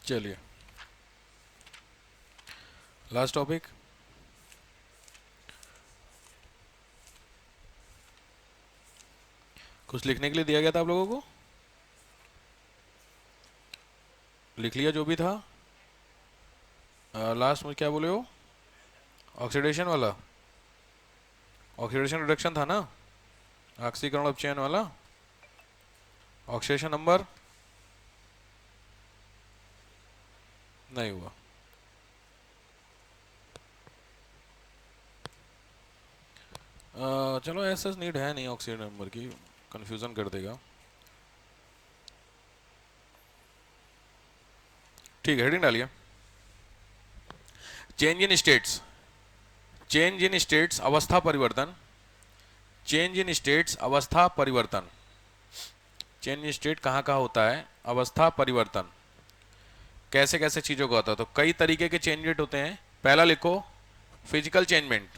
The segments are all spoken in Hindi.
चलिए लास्ट टॉपिक। कुछ लिखने के लिए दिया गया था आप लोगों को, लिख लिया जो भी था। लास्ट में क्या बोले हो, ऑक्सीडेशन वाला, ऑक्सीडेशन रिडक्शन था ना, ऑक्सीकरण अपचयन वाला। ऑक्सीडेशन नंबर नहीं हुआ। चलो ऐसा नीड है नहीं ऑक्सीडेशन नंबर की, कंफ्यूजन कर देगा। ठीक है, हेडिंग डालिए। Change in states, change in states अवस्था परिवर्तन, चेंज इन स्टेट्स अवस्था परिवर्तन। चेंज इन स्टेट कहाँ कहाँ होता है, अवस्था परिवर्तन कैसे कैसे चीज़ों का होता है। तो कई तरीके के चेंजमेंट होते हैं। पहला लिखो फिजिकल चेंजमेंट,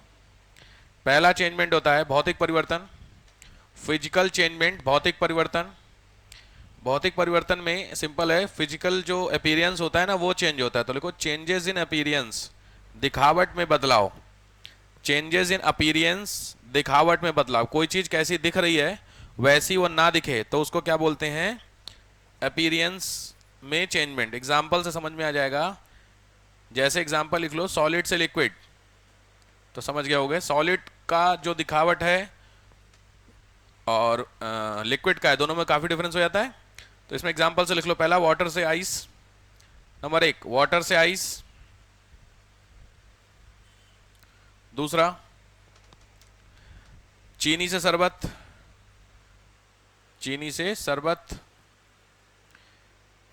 पहला चेंजमेंट होता है भौतिक परिवर्तन। फिजिकल चेंजमेंट भौतिक परिवर्तन, भौतिक परिवर्तन में सिंपल है, फिजिकल जो अपीयरेंस होता है ना वो चेंज होता है। तो लिखो चेंजेस इन अपीयरेंस, दिखावट में बदलाव। चेंजेस इन अपीयरेंस, दिखावट में बदलाव। कोई चीज कैसी दिख रही है वैसी वो ना दिखे तो उसको क्या बोलते हैं, अपीयरेंस में चेंजमेंट। एग्जाम्पल से समझ में आ जाएगा। जैसे एग्जाम्पल लिख लो सॉलिड से लिक्विड, तो समझ गए होगे सॉलिड का जो दिखावट है और लिक्विड का है, दोनों में काफी डिफरेंस हो जाता है। तो इसमें एग्जाम्पल से लिख लो, पहला वाटर से आइस, नंबर एक वाटर से आइस। दूसरा चीनी से शरबत, चीनी से शरबत।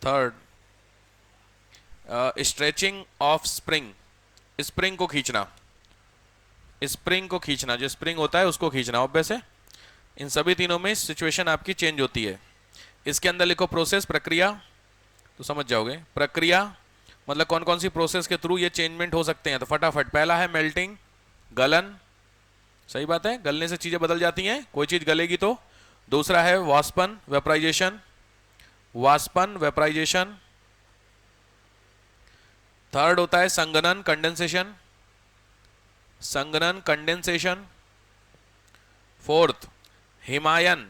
Third stretching of spring, spring को खींचना, स्प्रिंग को खींचना, जो स्प्रिंग होता है उसको खींचना ऑब्वियस है। इन सभी तीनों में सिचुएशन आपकी चेंज होती है। इसके अंदर लिखो प्रोसेस, प्रक्रिया, तो समझ जाओगे। प्रक्रिया मतलब कौन कौन सी प्रोसेस के थ्रू ये चेंजमेंट हो सकते हैं। तो फटाफट पहला है मेल्टिंग, गलन, सही बात है, गलने से चीजें बदल जाती हैं, कोई चीज गलेगी तो। दूसरा है वाष्पन, वेपराइजेशन, वाष्पन वेपराइजेशन। थर्ड होता है संघनन, कंडेंसेशन, संघनन कंडेंसेशन। फोर्थ हिमायन,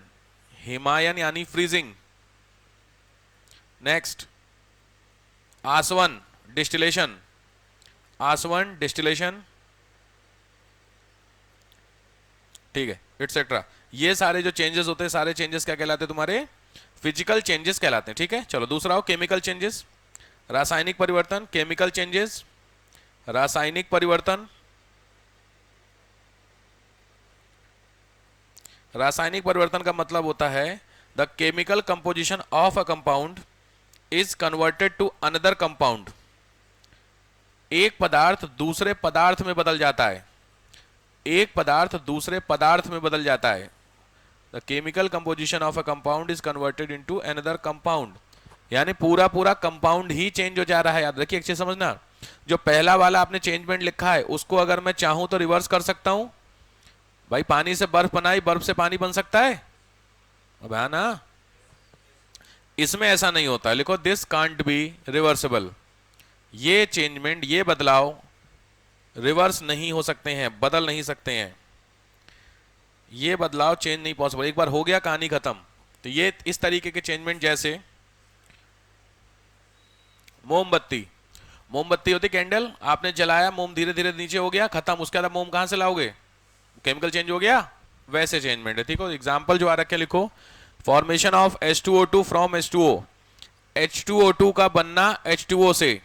हिमायन यानी फ्रीजिंग। नेक्स्ट आसवन, डिस्टिलेशन, आसवन डिस्टिलेशन, ठीक है, एटसेट्रा। ये सारे जो चेंजेस होते हैं, सारे चेंजेस क्या कहलाते हैं तुम्हारे, फिजिकल चेंजेस कहलाते हैं। ठीक है, चलो दूसरा हो केमिकल चेंजेस, रासायनिक परिवर्तन। केमिकल चेंजेस, रासायनिक परिवर्तन। रासायनिक परिवर्तन का मतलब होता है the chemical composition of a compound is converted to another compound. एक पदार्थ दूसरे पदार्थ में बदल जाता है, एक पदार्थ दूसरे पदार्थ में बदल जाता है। The chemical composition of a compound is converted into another compound, यानी पूरा पूरा कंपाउंड ही चेंज हो जा रहा है। याद रखिए एक चीज समझना, जो पहला वाला आपने चेंजमेंट लिखा है उसको अगर मैं चाहूं तो रिवर्स कर सकता हूं। भाई पानी से बर्फ बनाई, बर्फ से पानी बन सकता है, अब है ना। इसमें ऐसा नहीं होता, लिखो दिस कांट बी रिवर्सिबल। ये चेंजमेंट, ये बदलाव रिवर्स नहीं हो सकते हैं, बदल नहीं सकते हैं। ये बदलाव चेंज नहीं पॉसिबल, एक बार हो गया कहानी खत्म। तो ये इस तरीके के चेंजमेंट, जैसे मोमबत्ती, मोमबत्ती होती कैंडल, आपने जलाया, मोम धीरे धीरे नीचे हो गया, खत्म, उसके बाद मोम कहां से लाओगे, केमिकल चेंज हो गया, वैसे चेंजमेंट है। ठीक है, एग्जांपल जो आ रखे लिखो, formation of H2O2 from H2O, H2O2 का बनना H2O से,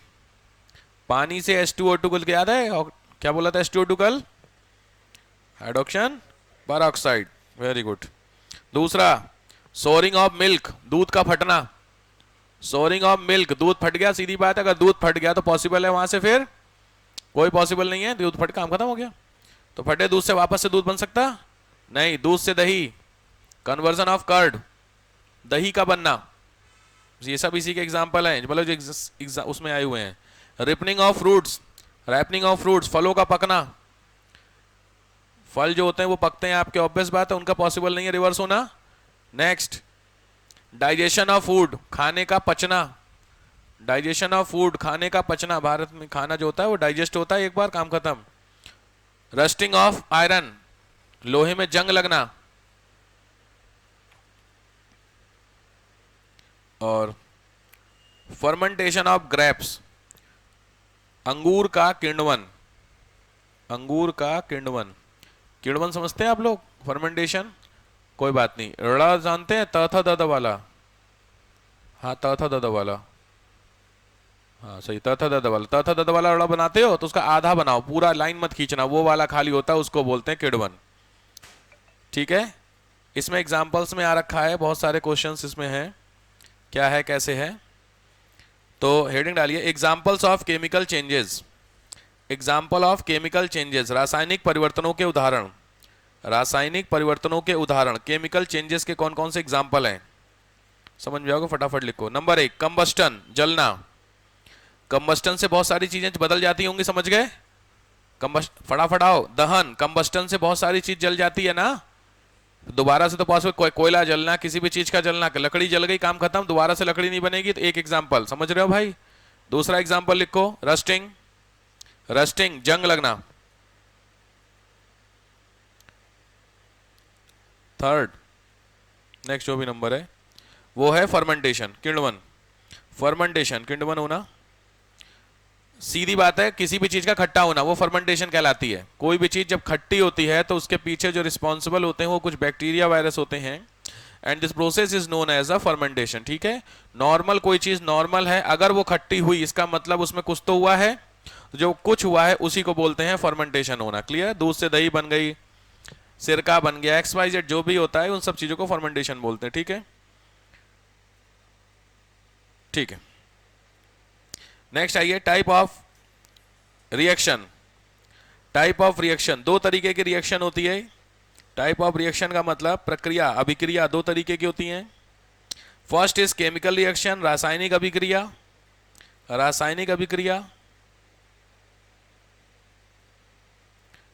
पानी से H2O2 को याद है, और क्या बोला था H2O2 कल, हाइड्रोक्सन पेरोक्साइड, वेरी गुड। दूसरा सोरिंग ऑफ मिल्क, दूध का फटना, सोरिंग ऑफ मिल्क, दूध फट गया, सीधी बात है, अगर दूध फट गया तो पॉसिबल है, वहां से फिर कोई पॉसिबल नहीं है, दूध फट, काम खत्म हो गया। तो फटे दूध से वापस से दूध बन सकता नहीं, दूध से दही, कन्वर्जन ऑफ कर्ड, दही का बनना, ये सब इसी के एग्जांपल हैं, मतलब जो उसमें आए हुए हैं। Ripening of fruits, ripening of fruits, फलों का पकना, फल जो होते हैं वो पकते हैं आपके, ऑब्वियस बात है, उनका पॉसिबल नहीं है रिवर्स होना। नेक्स्ट डाइजेशन ऑफ फूड, खाने का पचना, डाइजेशन ऑफ फूड, खाने का पचना, भारत में खाना जो होता है वो डाइजेस्ट होता है एक बार, काम खत्म। रस्टिंग ऑफ आयरन, लोहे में जंग लगना। और फर्मेंटेशन ऑफ ग्रेप्स, अंगूर का किण्वन, अंगूर का किण्वन। किण्वन समझते हैं आप लोग, फर्मेंटेशन? कोई बात नहीं, ड़ जानते हैं, त था द वाला? हाँ, त था द वाला, हाँ सही, त था द वाला, त था द वाला ड़ बनाते हो तो उसका आधा बनाओ, पूरा लाइन मत खींचना, वो वाला खाली होता है उसको बोलते हैं किण्वन। ठीक है, इसमें एग्जाम्पल्स में आ रखा है, बहुत सारे क्वेश्चंस इसमें हैं, क्या है कैसे है। तो हेडिंग डालिए examples of chemical changes, example of chemical changes, रासायनिक परिवर्तनों के उदाहरण, रासायनिक परिवर्तनों के उदाहरण, केमिकल चेंजेस के कौन कौन से एग्जाम्पल हैं, समझ में आओगे, फटाफट लिखो। नंबर 1 कंबस्टन, जलना, कंबस्टन से बहुत सारी चीजें बदल जाती होंगी, समझ गए? फटाफट आओ, दहन, कंबस्टन से बहुत सारी चीज जल जाती है ना, दोबारा से तो पॉसिबल, कोयला जलना, किसी भी चीज का जलना, लकड़ी जल गई काम खत्म, दोबारा से लकड़ी नहीं बनेगी, तो एक एग्जाम्पल, समझ रहे हो भाई? दूसरा एग्जाम्पल लिखो, रस्टिंग, रस्टिंग जंग लगना। थर्ड, नेक्स्ट जो भी नंबर है वो है फर्मेंटेशन, किण्वन, फर्मेंटेशन किण्वन होना, सीधी बात है, किसी भी चीज का खट्टा होना वो फर्मेंटेशन कहलाती है। कोई भी चीज जब खट्टी होती है तो उसके पीछे जो रिस्पॉन्सिबल होते हैं वो कुछ बैक्टीरिया वायरस होते हैं, and this process is known as a fermentation. ठीक है, नॉर्मल कोई चीज नॉर्मल है, अगर वो खट्टी हुई इसका मतलब उसमें कुछ तो हुआ है, जो कुछ हुआ है उसी को बोलते हैं फर्मेंटेशन होना। क्लियर? दूध से दही बन गई, सिरका बन गया, XYZ जो भी होता है उन सब चीजों को फर्मेंटेशन बोलते हैं। ठीक है, ठीक है। नेक्स्ट आइए, type of reaction, type of reaction, दो तरीके की रिएक्शन होती है। टाइप ऑफ रिएक्शन का मतलब प्रक्रिया, अभिक्रिया दो तरीके की होती हैं। फर्स्ट इज केमिकल रिएक्शन, रासायनिक अभिक्रिया, रासायनिक अभिक्रिया,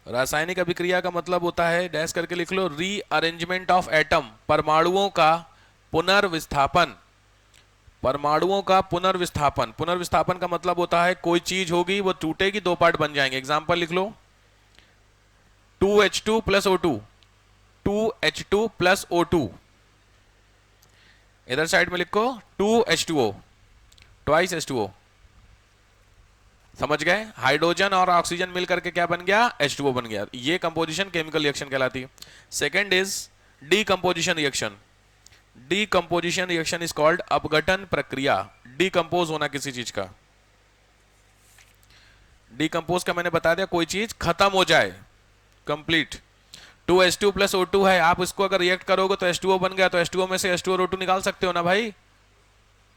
रासायनिक अभिक्रिया का मतलब होता है, डैश करके लिख लो, रीअरेंजमेंट ऑफ एटम, परमाणुओं का पुनर्विस्थापन, परमाणुओं का पुनर्विस्थापन। पुनर्विस्थापन का मतलब होता है कोई चीज होगी वो टूटेगी, दो पार्ट बन जाएंगे। एग्जांपल लिख लो, 2H2 plus O2, 2H2 plus O2, इधर साइड में लिखो 2H2O, ट्वाइस H2O, समझ गए? हाइड्रोजन और ऑक्सीजन मिलकर के क्या बन गया? H2O बन गया। ये कंपोजिशन केमिकल रिएक्शन कहलाती है। Second is decomposition reaction, decomposition reaction is called अपघटन प्रक्रिया, डीकंपोज होना किसी चीज का। डीकंपोज का मैंने बता दिया, कोई चीज खत्म हो जाए, कंप्लीट। 2H2 प्लस O2 है, आप इसको अगर रिएक्ट करोगे तो H2O बन गया, तो H2O में से H2 और O2 निकाल सकते हो ना भाई?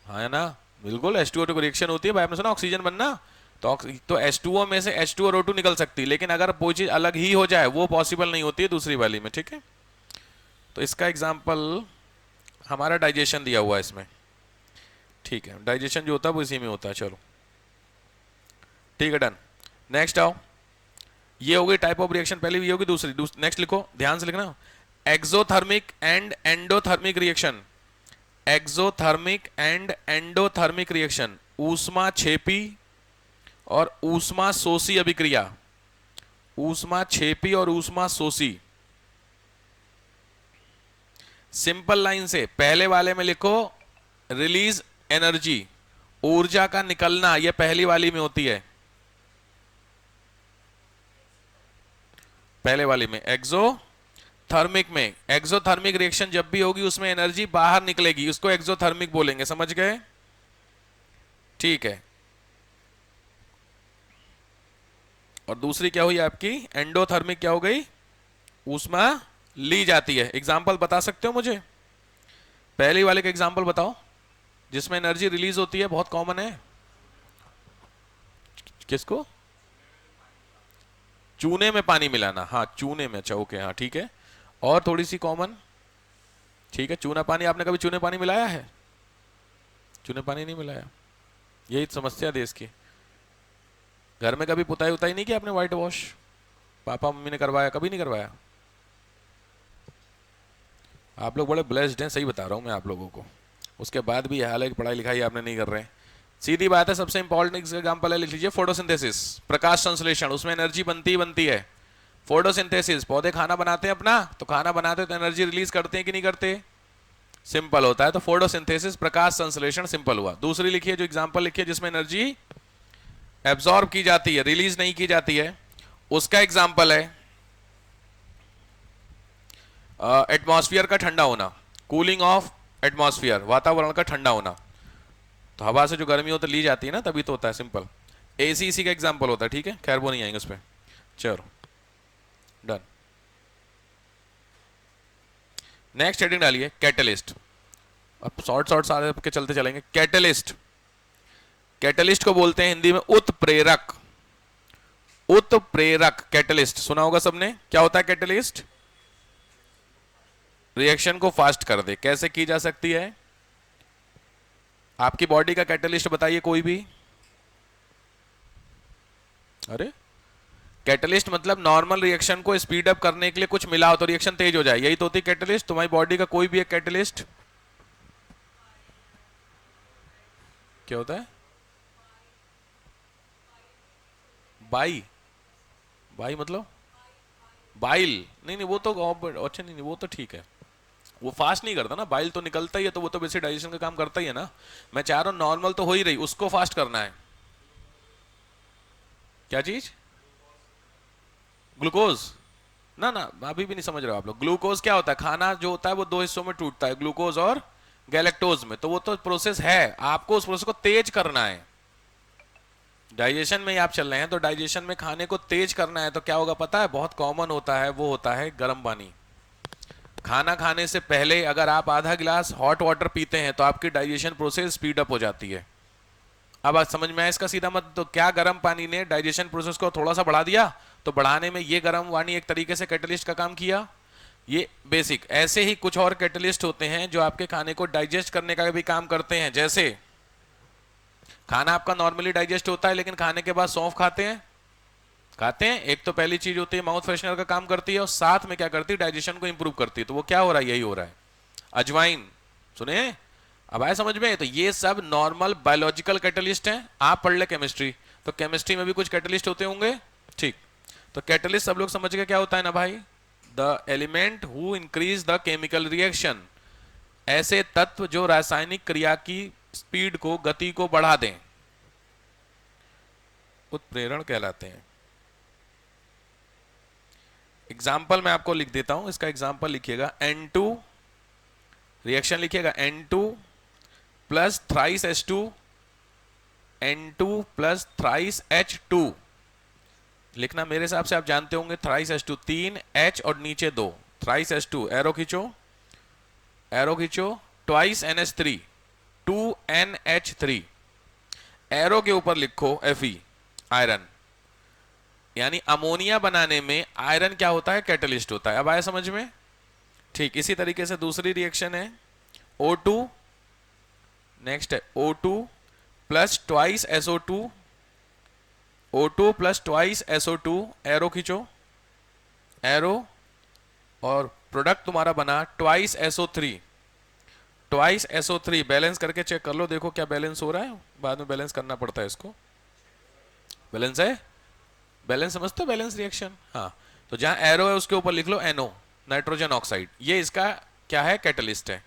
हाँ है ना, बिल्कुल। H2O की रिएक्शन होती है भाई, आपने सुना ऑक्सीजन बनना, तो H2O में से H2 और O2 निकल सकती है, लेकिन अगर कोई चीज अलग ही हो जाए वो पॉसिबल नहीं होती है दूसरी वाली में। ठीक है, तो इसका एग्जाम्पल हमारा डाइजेशन दिया हुआ है इसमें। ठीक है, डाइजेशन जो होता है वो इसी में होता है। चलो ठीक है, डन। नेक्स्ट आओ, ये हो गई टाइप ऑफ रिएक्शन, पहले भी होगी, दूसरी नेक्स्ट लिखो, ध्यान से लिखना, exothermic and endothermic reaction, exothermic and endothermic reaction, ऊष्मा छेपी और ऊष्मा शोषी अभिक्रिया, ऊष्मा छेपी और ऊष्मा शोषी। सिंपल लाइन से पहले वाले में लिखो रिलीज एनर्जी, ऊर्जा का निकलना, यह पहली वाली में होती है, पहले वाली में। एक्सोथर्मिक में, एक्सोथर्मिक रिएक्शन जब भी होगी उसमें एनर्जी बाहर निकलेगी, उसको एक्सोथर्मिक बोलेंगे, समझ गए? ठीक है, और दूसरी क्या हुई आपकी? एंडोथर्मिक क्या हो गई? ऊष्मा ली जाती है। एग्जाम्पल बता सकते हो मुझे? पहले वाले का एग्जाम्पल बताओ जिसमें एनर्जी रिलीज होती है, बहुत कॉमन है। किसको? चूने में पानी मिलाना, हाँ चूने में, अच्छा ओके, हाँ ठीक है। और थोड़ी सी कॉमन, ठीक है, चूना पानी, आपने कभी चूने पानी मिलाया है? चूने पानी नहीं मिलाया, यही समस्या देश की। घर में कभी पुताई उताई नहीं किया आपने, व्हाइट वॉश पापा मम्मी ने करवाया? कभी नहीं करवाया। आप लोग बड़े ब्लेस्ड हैं, सही बता रहा हूँ मैं आप लोगों को। उसके बाद भी हाल है कि पढ़ाई लिखाई आपने नहीं कर रहे हैं। सीधी बात है, सबसे इंपॉर्टेंट एग्जांपल है, लिख लीजिए फोटोसिंथेसिस, प्रकाश संश्लेषण, उसमें एनर्जी बनती ही बनती है। फोटोसिंथेसिस, पौधे खाना बनाते हैं अपना, तो खाना बनाते हैं तो एनर्जी रिलीज करते हैं कि नहीं करते, सिंपल होता है। तो फोटोसिंथेसिस प्रकाश संश्लेषण सिंपल हुआ। दूसरी लिखिए, जो एग्जांपल लिखिए जिसमें एनर्जी एब्जॉर्ब की जाती है, रिलीज नहीं की जाती है, उसका एग्जांपल है एटमॉस्फेयर का ठंडा होना, कूलिंग ऑफ एटमॉस्फेयर, वातावरण का ठंडा होना। तो हवा से जो गर्मी होती ली जाती है ना, तभी तो होता है, सिंपल। एसी इसी का एग्जांपल होता है, ठीक है, खैर वो नहीं आएंगे उस पर। चलो डन। नेक्स्ट हेडिंग डालिए कैटलिस्ट। अब शॉर्ट शॉर्ट सारे के चलते चलेंगे। कैटलिस्ट, कैटलिस्ट को बोलते हैं हिंदी में उत्प्रेरक। उत्प्रेरक, कैटलिस्ट सुना होगा सबने, क्या होता है कैटलिस्ट? रिएक्शन को फास्ट कर दे। कैसे की जा सकती है? आपकी बॉडी का कैटलिस्ट बताइए कोई भी। अरे कैटलिस्ट मतलब नॉर्मल रिएक्शन को स्पीड अप करने के लिए कुछ मिला हो तो रिएक्शन तेज हो जाए, यही तो होती है कैटलिस्ट। तुम्हारी बॉडी का कोई भी एक कैटलिस्ट क्या होता है? बाई, बाई मतलब बाइल? नहीं नहीं वो तो अच्छा, नहीं वो तो ठीक है, वो फास्ट नहीं करता ना, बाइल तो निकलता ही है, तो वो तो वैसे डाइजेशन का काम करता ही है ना। मैं चाह रहा हूं नॉर्मल तो हो ही रही, उसको फास्ट करना है। क्या चीज? ग्लूकोज? ना ना, अभी भी नहीं समझ रहे हो आप लोग। ग्लूकोज क्या होता है? खाना जो होता है वो दो हिस्सों में टूटता है, ग्लूकोज और गैलेक्टोज में। तो वो तो प्रोसेस है, आपको उस प्रोसेस को तेज करना है। डाइजेशन में ही आप चल रहे हैं, तो डाइजेशन में खाने को तेज करना है, तो क्या होगा पता है? बहुत कॉमन होता है, वो होता है गर्म पानी। खाना खाने से पहले अगर आप आधा गिलास हॉट वाटर पीते हैं तो आपकी डाइजेशन प्रोसेस स्पीड अप हो जाती है। अब आज समझ में आया इसका सीधा मत? तो क्या गर्म पानी ने डाइजेशन प्रोसेस को थोड़ा सा बढ़ा दिया, तो बढ़ाने में ये गर्म पानी एक तरीके से कैटलिस्ट का काम किया। ये बेसिक। ऐसे ही कुछ और कैटलिस्ट होते हैं जो आपके खाने को डाइजेस्ट करने का भी काम करते हैं। जैसे खाना आपका नॉर्मली डाइजेस्ट होता है, लेकिन खाने के बाद सौंफ खाते हैं, खाते हैं। एक तो पहली चीज होती है माउथ फ्रेशनर का काम करती है, और साथ में क्या करती है? डाइजेशन को इंप्रूव करती है। तो वो क्या हो रहा है? यही हो रहा है। अजवाइन सुने, अब आए समझ में? तो ये सब नॉर्मल बायोलॉजिकल कैटलिस्ट हैं। आप पढ़ ले केमिस्ट्री, तो केमिस्ट्री में भी कुछ कैटलिस्ट होते होंगे, ठीक। तो कैटलिस्ट सब लोग समझ गए क्या होता है ना भाई? The element who increase the chemical reaction, ऐसे तत्व जो रासायनिक क्रिया की स्पीड को, गति को बढ़ा दें, उत्प्रेरण कहलाते हैं। एग्जाम्पल मैं आपको लिख देता हूं, इसका एग्जाम्पल लिखिएगा। N2 रिएक्शन लिखिएगा, N2 plus thrice H2, N2 plus thrice H2 लिखना। मेरे हिसाब से आप जानते होंगे थ्राइस H2 3 H और नीचे 2, थ्राइस H2। एरो खींचो, एरो खींचो। ट्वाइस NH3 2NH3, एरो के ऊपर लिखो Fe, आयरन। यानी अमोनिया बनाने में आयरन क्या होता है? कैटलिस्ट होता है। अब आया समझ में? ठीक। इसी तरीके से दूसरी रिएक्शन है O2, नेक्स्ट है O2 plus twice SO2, O2 plus twice SO2, arrow खींचो, एरो, और प्रोडक्ट तुम्हारा बना twice SO3, twice SO3। Balance करके चेक कर लो, देखो क्या बैलेंस हो रहा है। बाद में बैलेंस करना पड़ता है इसको। बैलेंस है? बैलेंस समझते हो? बैलेंस रिएक्शन, हाँ। तो जहां एरो है उसके ऊपर लिख लो NO, नाइट्रोजन ऑक्साइड। ये इसका क्या है? कैटलिस्ट है।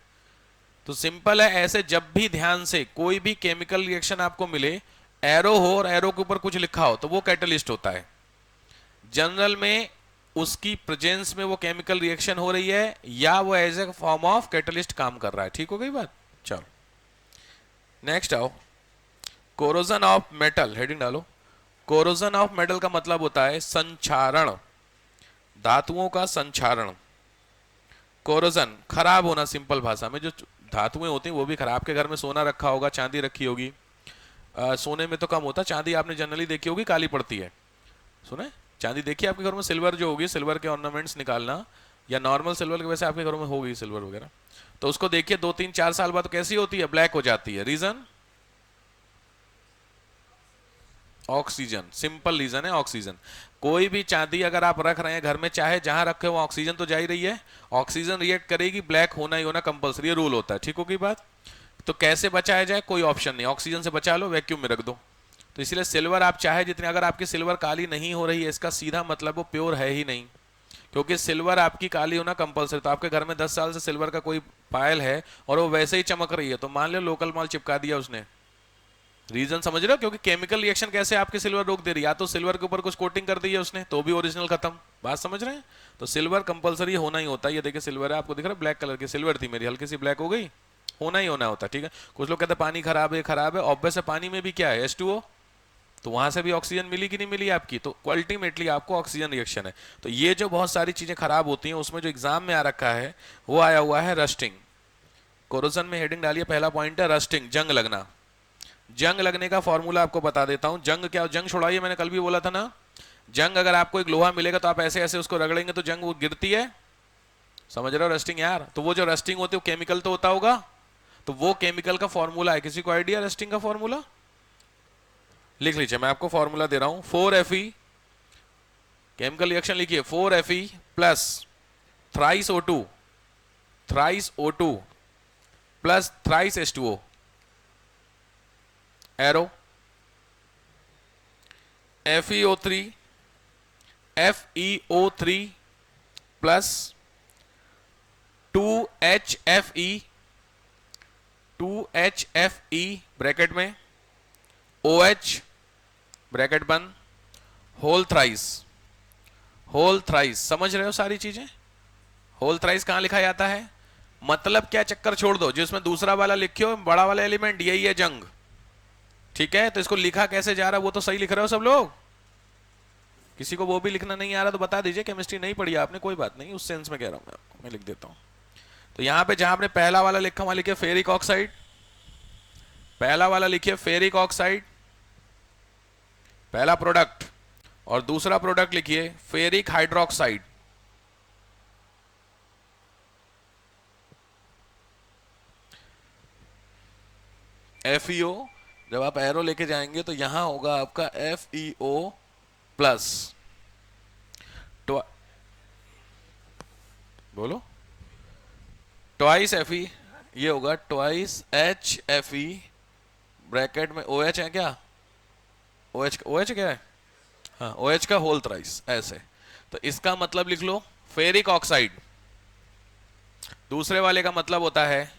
तो सिंपल है। ऐसे जब भी ध्यान से कोई भी केमिकल रिएक्शन आपको मिले, एरो हो और एरो के ऊपर कुछ लिखा हो, तो वो कैटलिस्ट होता है। जनरल में उसकी प्रेजेंस में वो केमिकल रिएक्शन हो रही है, या वो as a form of catalyst काम कर रहा है। ठीक हो गई बात? चलो नेक्स्ट आओ। कोरोजन ऑफ मेटल, हेडिंग डालो। कोरोजन ऑफ मेटल का मतलब होता है संक्षारण, धातुओं का संक्षारण। कोरोजन खराब होना, सिंपल भाषा में जो धातुएं होती हैं वो भी खराब। आपके घर में सोना रखा होगा, चांदी रखी होगी, सोने में तो कम होता, चांदी आपने जनरली देखी होगी काली पड़ती है। सुने? चांदी देखी आपके घर में? सिल्वर जो होगी, सिल्वर के ऑर्नामेंट्स निकालना, या नॉर्मल सिल्वर के, वैसे आपके घरों में होगी सिल्वर वगैरह, तो उसको देखिए 2-3-4 साल बाद कैसी होती है? ब्लैक हो जाती है। रीजन? ऑक्सीजन। सिंपल रीजन है ऑक्सीजन। कोई भी चांदी अगर आप रख रहे हैं घर में, चाहे जहां रखे वो ऑक्सीजन तो जा ही रही है, ऑक्सीजन रिएक्ट करेगी, ब्लैक होना ही होना कंपलसरी रूल होता है। ठीक होगी बात? तो कैसे बचाया जाए, कोई ऑप्शन नहीं, ऑक्सीजन से बचा लो, वैक्यूम में रख दो। तो इसलिए सिल्वर आप चाहे जितने, अगर आपकी सिल्वर काली नहीं हो रही है, इसका सीधा मतलब वो प्योर है ही नहीं, क्योंकि सिल्वर आपकी काली होना कंपलसरी। तो आपके घर में 10 साल से सिल्वर का कोई पायल है और वो वैसे ही चमक रही है, तो मान लो लोकल माल चिपका दिया उसने। रीजन समझ रहे हो, क्योंकि केमिकल रिएक्शन कैसे आपकी सिल्वर रोक दे रही है, या तो सिल्वर के ऊपर कुछ कोटिंग कर दी है उसने तो भी ओरिजिनल खत्म। बात समझ रहे हैं? तो सिल्वर कंपलसरी होना ही होता है। ये देखिए सिल्वर है, आपको दिख रहा है, ब्लैक कलर की सिल्वर थी मेरी, हल्की सी ब्लैक हो गई, होना ही होना होता, ठीक है। कुछ लोग कहते हैं पानी खराब है, खराब है, ऑब्वियस है, पानी में भी क्या है, H2O, तो वहां से भी ऑक्सीजन मिली कि नहीं मिली आपकी, तो अल्टीमेटली आपको ऑक्सीजन रिएक्शन है। तो ये जो बहुत सारी चीजें खराब होती हैं, उसमें जो एग्जाम में आ रखा है वो आया हुआ है रस्टिंग। कोरोजन में हेडिंग डालिए, पहला पॉइंट है रस्टिंग, जंग लगना। जंग लगने का फॉर्मूला आपको बता देता हूं। जंग क्या, जंग छुड़ाइए, मैंने कल भी बोला था ना, जंग अगर आपको एक लोहा मिलेगा तो आप ऐसे ऐसे उसको रगड़ेंगे तो जंग वो गिरती है, समझ रहे हो रस्टिंग यार। तो वो जो रस्टिंग होती है वो केमिकल तो होता होगा, तो वो केमिकल का फॉर्मूला है। किसी को आइडिया रस्टिंग का फॉर्मूला? लिख लीजिए, मैं आपको फॉर्मूला दे रहा हूं, 4Fe, केमिकल रिएक्शन लिखिए, 4Fe plus thrice O2 plus thrice H2O, arrow, FeO3 plus 2HFE bracket में, OH ब्रैकेट बंद, होल थ्राइस। समझ रहे हो सारी चीजें? होल थ्राइस कहां लिखा जाता है, मतलब क्या, चक्कर छोड़ दो, जिसमें दूसरा वाला लिखियो, बड़ा वाला एलिमेंट यही है जंग, ठीक है। तो इसको लिखा कैसे जा रहा है वो तो सही लिख रहे हो सब लोग? किसी को वो भी लिखना नहीं आ रहा तो बता दीजिए, केमिस्ट्री नहीं पढ़ी आपने, कोई बात नहीं, उस सेंस में कह रहा हूं मैं लिख देता हूं। तो यहां पे जहां आपने पहला वाला लिखा वहां लिखिए फेरिक ऑक्साइड, पहला वाला लिखिए फेरिक ऑक्साइड, पहला प्रोडक्ट, और दूसरा प्रोडक्ट लिखिए फेरिक हाइड्रोक्साइड। FeO, जब आप एरो लेके जाएंगे तो यहां होगा आपका FeO प्लस, बोलो, ट्वाइस Fe, ये होगा ट्वाइस HFE ब्रैकेट में, OH है क्या, OH क्या है, हाँ OH का होल थ्राइस, ऐसे। तो इसका मतलब लिख लो फेरिक ऑक्साइड, दूसरे वाले का मतलब होता है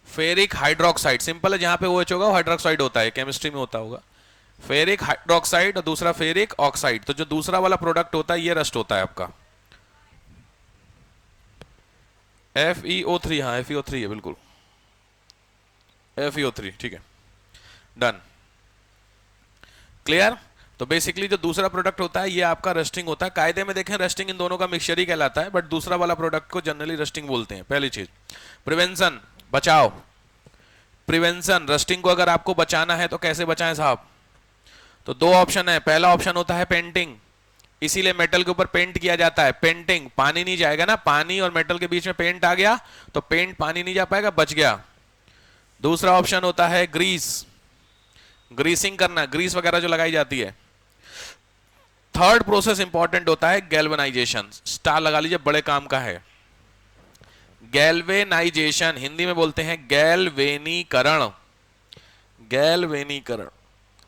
फेरिक हाइड्रोक्साइड, सिंपल है, जहां पे OH होगा वो हाइड्रोक्साइड होता है, केमिस्ट्री में होता होगा, फेरिक हाइड्रोक्साइड और दूसरा फेरिक ऑक्साइड। तो जो दूसरा वाला प्रोडक्ट होता है ये रस्ट होता है आपका FeO3, हाँ FeO3 है बिल्कुल, FeO3, ठीक है, डन, क्लियर। तो बेसिकली जो दूसरा प्रोडक्ट होता है ये आपका रस्टिंग होता है। कायदे में देखें रस्टिंग इन दोनों का मिक्सचर ही कहलाता है, बट दूसरा वाला प्रोडक्ट को जनरली रस्टिंग बोलते हैं। पहली चीज प्रिवेंशन, बचाव, प्रिवेंशन, रस्टिंग को अगर आपको बचाना है तो कैसे बचाएं साहब, तो दो ऑप्शन है। पहला ऑप्शन होता है पेंटिंग, इसीलिए मेटल के ऊपर पेंट किया जाता है, पेंटिंग, पानी नहीं जाएगा ना, पानी और मेटल के बीच में पेंट आ गया तो पेंट पानी नहीं जा पाएगा, बच गया। दूसरा ऑप्शन होता है ग्रीस, ग्रीसिंग करना, ग्रीस वगैरह जो लगाई जाती है। थर्ड प्रोसेस इंपॉर्टेंट होता है गैल्वेनाइजेशन, स्टार लगा लीजिए, बड़े काम का है। गैल्वेनाइजेशन हिंदी में बोलते हैं गैल्वेनीकरण, गैल्वेनीकरण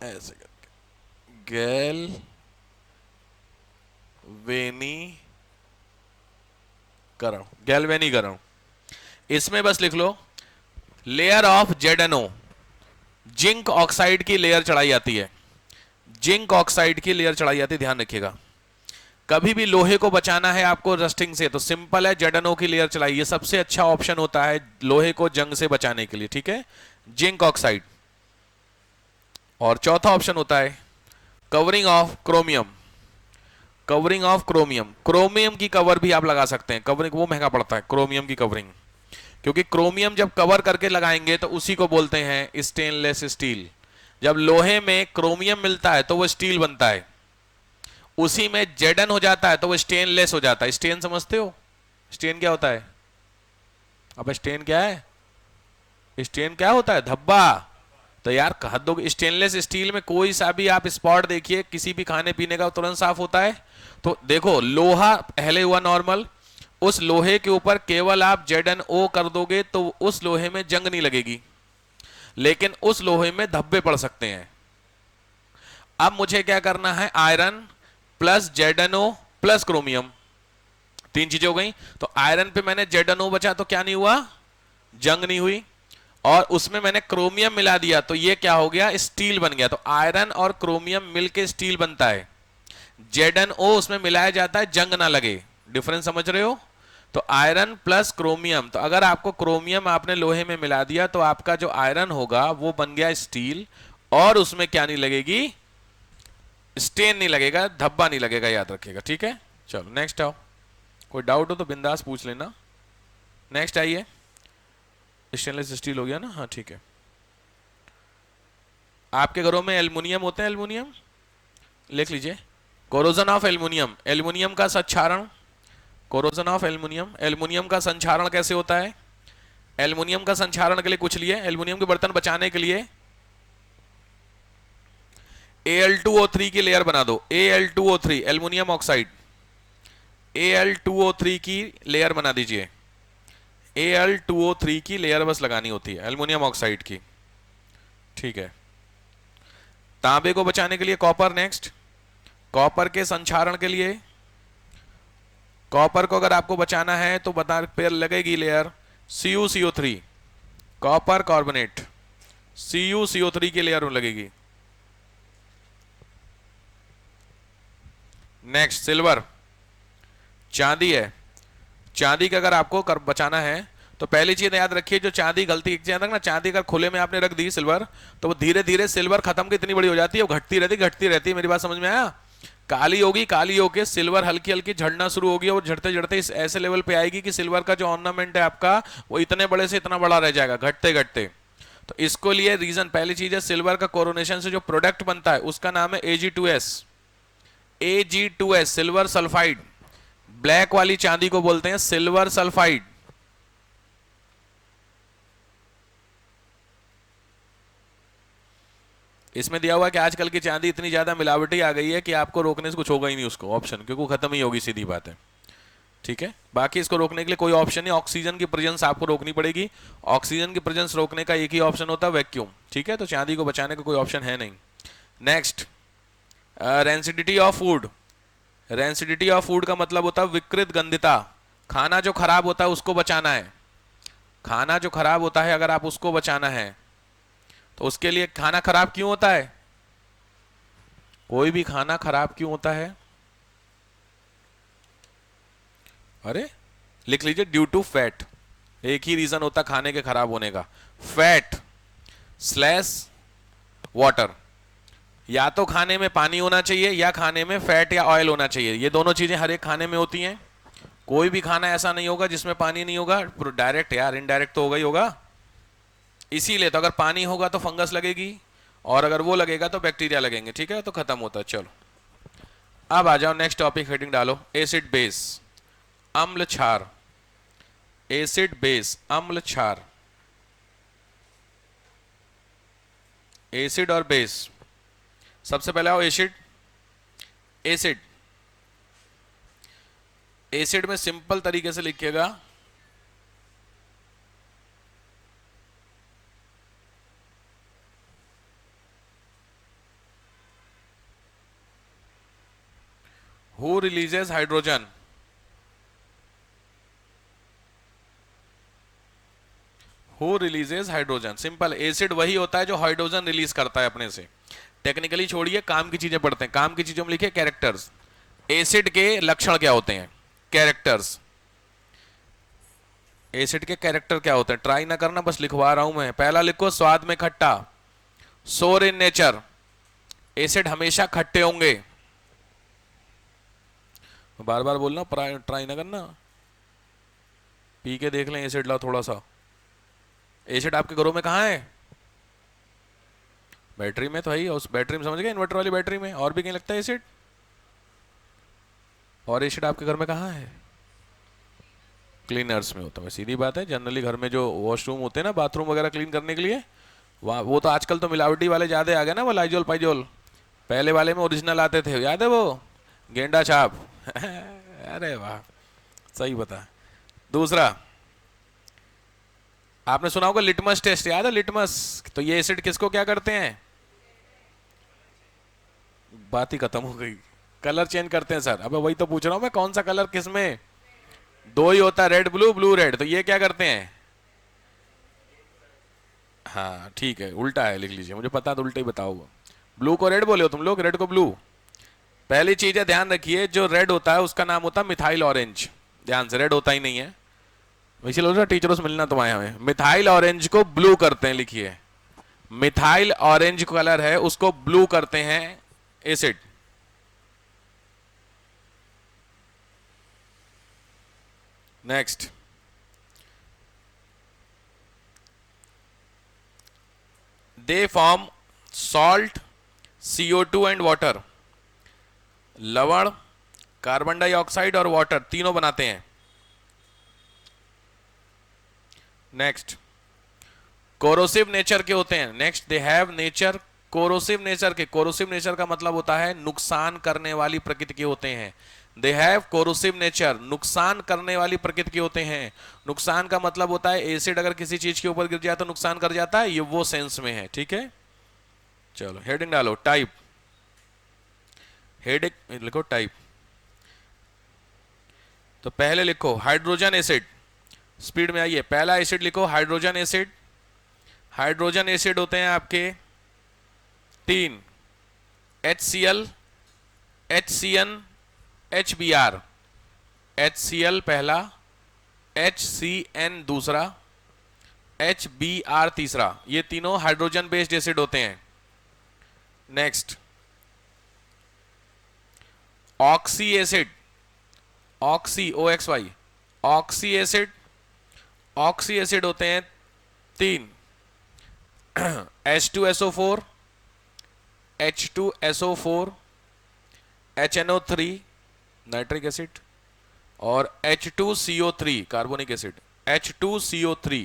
ऐसे करके, गैल्वेनीकरण। इसमें बस लिख लो layer of ZnO, zinc oxide की लेयर चढ़ाई जाती है, जिंक ऑक्साइड की लेयर चढ़ाई जाती है, ध्यान रखिएगा। कभी भी लोहे को बचाना है आपको रस्टिंग से तो सिंपल है, ZnO की लेयर चढ़ाइए, ये सबसे अच्छा ऑप्शन होता है लोहे को जंग से बचाने के लिए, ठीक है, जिंक ऑक्साइड। और चौथा ऑप्शन होता है covering of chromium, covering of chromium, chromium की कवर भी आप लगा सकते हैं, कवरिंग वो महंगा पड़ता है क्रोमियम की कवरिंग, क्योंकि क्रोमियम जब कवर करके लगाएंगे तो उसी को बोलते हैं स्टेनलेस स्टील। जब लोहे में क्रोमियम मिलता है तो वो स्टील बनता है, उसी में Zn हो जाता है तो वो स्टेनलेस हो जाता है। स्टेन समझते हो, स्टेन क्या होता है, अब स्टेन क्या है, स्टेन क्या होता है, धब्बा। तो यार कह दो स्टेनलेस स्टील में कोई सा भी आप स्पॉट देखिए किसी भी खाने पीने का तुरंत साफ होता है। तो देखो लोहा पहले हुआ नॉर्मल, उस लोहे के ऊपर केवल आप ZnO कर दोगे तो उस लोहे में जंग नहीं लगेगी, लेकिन उस लोहे में धब्बे पड़ सकते हैं। अब मुझे क्या करना है, iron plus ZnO plus chromium, तीन चीजें हो गई। तो आयरन पे मैंने ZnO बचा तो क्या नहीं हुआ, जंग नहीं हुई, और उसमें मैंने क्रोमियम मिला दिया तो ये क्या हो गया, स्टील बन गया। तो आयरन और क्रोमियम मिलके स्टील बनता है। ZnO उसमें मिलाया जाता है जंग ना लगे, डिफरेंस समझ रहे हो। तो आयरन प्लस क्रोमियम, तो अगर आपको क्रोमियम आपने लोहे में मिला दिया तो आपका जो आयरन होगा वो बन गया स्टील, और उसमें क्या नहीं लगेगी, स्टेन नहीं लगेगा, धब्बा नहीं लगेगा, याद रखिएगा, ठीक है। चलो नेक्स्ट आओ, कोई डाउट हो तो बिंदास पूछ लेना। नेक्स्ट आइए, स्टेनलेस स्टील हो गया ना, हाँ ठीक है। आपके घरों में एल्युमिनियम होते हैं, एल्युमिनियम लिख लीजिए। कोरोजन ऑफ एल्युमिनियम, एल्युमिनियम का संक्षारण, कोरोजन ऑफ एल्युमिनियम, एल्युमिनियम का संक्षारण कैसे होता है। एल्युमिनियम का संक्षारण के लिए कुछ लिए, एल्युमिनियम के बर्तन बचाने के लिए Al2O3 की लेयर बना दो, Al2O3 एल्युमिनियम ऑक्साइड, Al2O3 की लेयर बना दीजिए। Al2O3 की लेयर बस लगानी होती है एल्युमिनियम ऑक्साइड की, ठीक है। तांबे को बचाने के लिए कॉपर, नेक्स्ट कॉपर के संक्षारण के लिए, कॉपर को अगर आपको बचाना है तो बता फिर लगेगी layer CuCO3, copper carbonate, CuCO3 की लेयर लगेगी। नेक्स्ट सिल्वर, चांदी है, चांदी का अगर आपको बचाना है तो पहली चीज याद रखिए, जो चांदी गलती याद रखना, चांदी अगर खुले में आपने रख दी सिल्वर तो वो धीरे धीरे सिल्वर खत्म की इतनी बड़ी हो जाती है, वो घटती रहती है, मेरी बात समझ में आया। काली होगी, काली होके सिल्वर हल्की हल्की झड़ना शुरू होगी, और झड़ते झड़ते इस ऐसे लेवल पे आएगी कि सिल्वर का जो ऑर्नामेंट है आपका वो इतने बड़े से इतना बड़ा रह जाएगा, घटते घटते। तो इसको लिए रीजन, पहली चीज है सिल्वर का कोरोनेशन से जो प्रोडक्ट बनता है उसका नाम है Ag2S, Ag2S silver sulphide, black वाली चांदी को बोलते हैं सिल्वर सल्फाइड। इसमें दिया हुआ है कि आजकल की चांदी इतनी ज्यादा मिलावटी आ गई है कि आपको रोकने से कुछ होगा ही नहीं उसको ऑप्शन, क्योंकि वो खत्म ही होगी, सीधी बात है, ठीक है। बाकी इसको रोकने के लिए कोई ऑप्शन नहीं, ऑक्सीजन की प्रेजेंस आपको रोकनी पड़ेगी, ऑक्सीजन की प्रेजेंस रोकने का एक ही ऑप्शन होता है, वैक्यूम, ठीक है। तो चांदी को बचाने का कोई ऑप्शन है नहीं। Next rancidity of food, rancidity of food का मतलब होता है विकृत गंधिता, खाना जो खराब होता है उसको बचाना है, खाना जो खराब होता है अगर आप उसको बचाना है तो उसके लिए, खाना खराब क्यों होता है, कोई भी खाना खराब क्यों होता है, अरे लिख लीजिए, ड्यू टू फैट, एक ही रीजन होता खाने के खराब होने का, फैट स्लैश वाटर, या तो खाने में पानी होना चाहिए या खाने में फैट या ऑयल होना चाहिए, ये दोनों चीजें हर एक खाने में होती हैं। कोई भी खाना ऐसा नहीं होगा जिसमें पानी नहीं होगा, डायरेक्ट यार, इनडायरेक्ट तो होगा ही होगा। इसीलिए तो अगर पानी होगा तो फंगस लगेगी, और अगर वो लगेगा तो बैक्टीरिया लगेंगे, ठीक है, तो खत्म होता है। चलो अब आ जाओ, नेक्स्ट टॉपिक हेडिंग डालो, एसिड बेस, अम्ल क्षार, एसिड बेस अम्ल क्षार, एसिड और बेस। सबसे पहले आओ एसिड, एसिड, एसिड में सिंपल तरीके से लिखिएगा, who releases hydrogen, who releases hydrogen, simple, acid वही होता है जो हाइड्रोजन रिलीज करता है अपने से। टेक्निकली छोड़िए, काम की चीजें पढ़ते हैं, काम की चीजों में लिखिए कैरेक्टर्स, एसिड के लक्षण क्या होते हैं, कैरेक्टर्स, एसिड के कैरेक्टर क्या होते हैं, ट्राई ना करना, बस लिखवा रहा हूं मैं। पहला लिखो, स्वाद में खट्टा, सोर इन नेचर, एसिड हमेशा खट्टे होंगे, बार बार बोलना, ट्राई ना करना, पी के देख लें एसिड लाओ थोड़ा सा। एसिड आपके घरों में कहाँ है, बैटरी में तो है ही, उस बैटरी में, समझ गए, इन्वर्टर वाली बैटरी में, और भी कहीं लगता है एसिड, और एसिड आपके घर में कहाँ है, क्लीनर्स में होता है, सीधी बात है। जनरली घर में जो वॉशरूम होते हैं ना, बाथरूम वगैरह क्लीन करने के लिए, वहाँ वो तो आजकल तो मिलावटी वाले ज़्यादा आ गए ना, वो लाइजोल पाइजोल, पहले वाले में ओरिजिनल आते थे, याद है वो गेंडा छाप अरे वाह, सही बता। दूसरा आपने सुना होगा लिटमस टेस्ट, याद है लिटमस? तो ये एसिड किसको क्या करते हैं? बात ही खत्म हो गई। कलर चेंज करते हैं सर। अबे वही तो पूछ रहा हूं मैं, कौन सा कलर किस में? दो ही होता है, रेड ब्लू, ब्लू रेड। तो ये क्या करते हैं? हाँ ठीक है, उल्टा है, लिख लीजिए, मुझे पता तो उल्टा ही बताओगे। ब्लू को रेड बोले हो तुम लोग, रेड को ब्लू। पहली चीज है, ध्यान रखिए, जो रेड होता है उसका नाम होता है मिथाइल ऑरेंज। ध्यान से, रेड होता ही नहीं है। वैसे लोग टीचरों से मिलना तुम आए हमें। मिथाइल ऑरेंज को ब्लू करते हैं, लिखिए, मिथाइल ऑरेंज कलर है उसको ब्लू करते हैं acid. Next, they form salt, CO2 and water. लवण, कार्बन डाइऑक्साइड और वाटर तीनों बनाते हैं। नेक्स्ट, कोरोसिव नेचर के होते हैं। Next, they have nature corrosive nature के। कोरोसिव नेचर का मतलब होता है नुकसान करने वाली प्रकृति के होते हैं। दे हैव कोरोसिव नेचर, नुकसान करने वाली प्रकृति के होते हैं। नुकसान का मतलब होता है एसिड अगर किसी चीज के ऊपर गिर जाए तो नुकसान कर जाता है, ये वो सेंस में है, ठीक है। चलो हेडिंग डालो, टाइप। हेडिंग लिखो टाइप। तो पहले लिखो हाइड्रोजन एसिड, स्पीड में आइए। पहला एसिड लिखो हाइड्रोजन एसिड। हाइड्रोजन एसिड होते हैं आपके 3, HCl, HCN, HBr। HCl पहला, HCN दूसरा, HBr तीसरा। ये तीनों हाइड्रोजन बेस्ड एसिड होते हैं। Next, oxy acid, oxy OXY, oxy acid. Oxy acid होते हैं 3, H2SO4, H2SO4, HNO3 nitric acid और H2CO3 कार्बोनिक एसिड। H2CO3,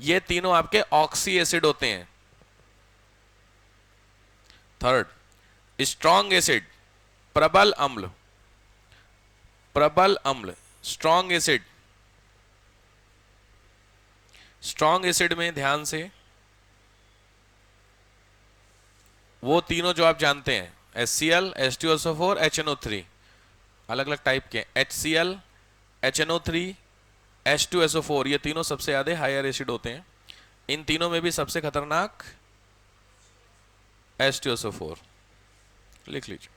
ये तीनों आपके ऑक्सी एसिड होते हैं। थर्ड, स्ट्रॉन्ग एसिड, प्रबल अम्ल। प्रबल अम्ल, स्ट्रॉन्ग एसिड। स्ट्रॉन्ग एसिड में ध्यान से वो तीनों जो आप जानते हैं, HCl, H2SO4, HNO3, अलग अलग टाइप के। HCl, HNO3, H2SO4, ये तीनों सबसे ज्यादा हायर एसिड होते हैं। इन तीनों में भी सबसे खतरनाक H2SO4, लिख लीजिए।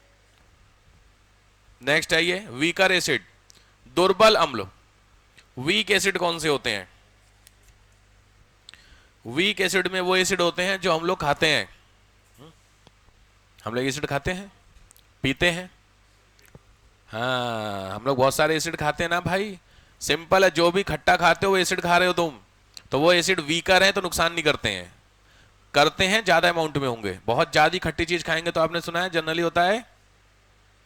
नेक्स्ट है ये वीकर एसिड, दुर्बल अम्ल। वीक एसिड कौन से होते हैं? वीक एसिड में वो एसिड होते हैं जो हम लोग खाते हैं। हम लोग एसिड खाते हैं, पीते हैं। हाँ, हम लोग बहुत सारे एसिड खाते हैं ना भाई। सिंपल है, जो भी खट्टा खाते हो वो एसिड खा रहे हो तुम, तो वो एसिड वीकर है तो नुकसान नहीं करते हैं। करते हैं ज्यादा अमाउंट में होंगे। बहुत ज्यादा खट्टी चीज खाएंगे तो आपने सुना है जनरली होता है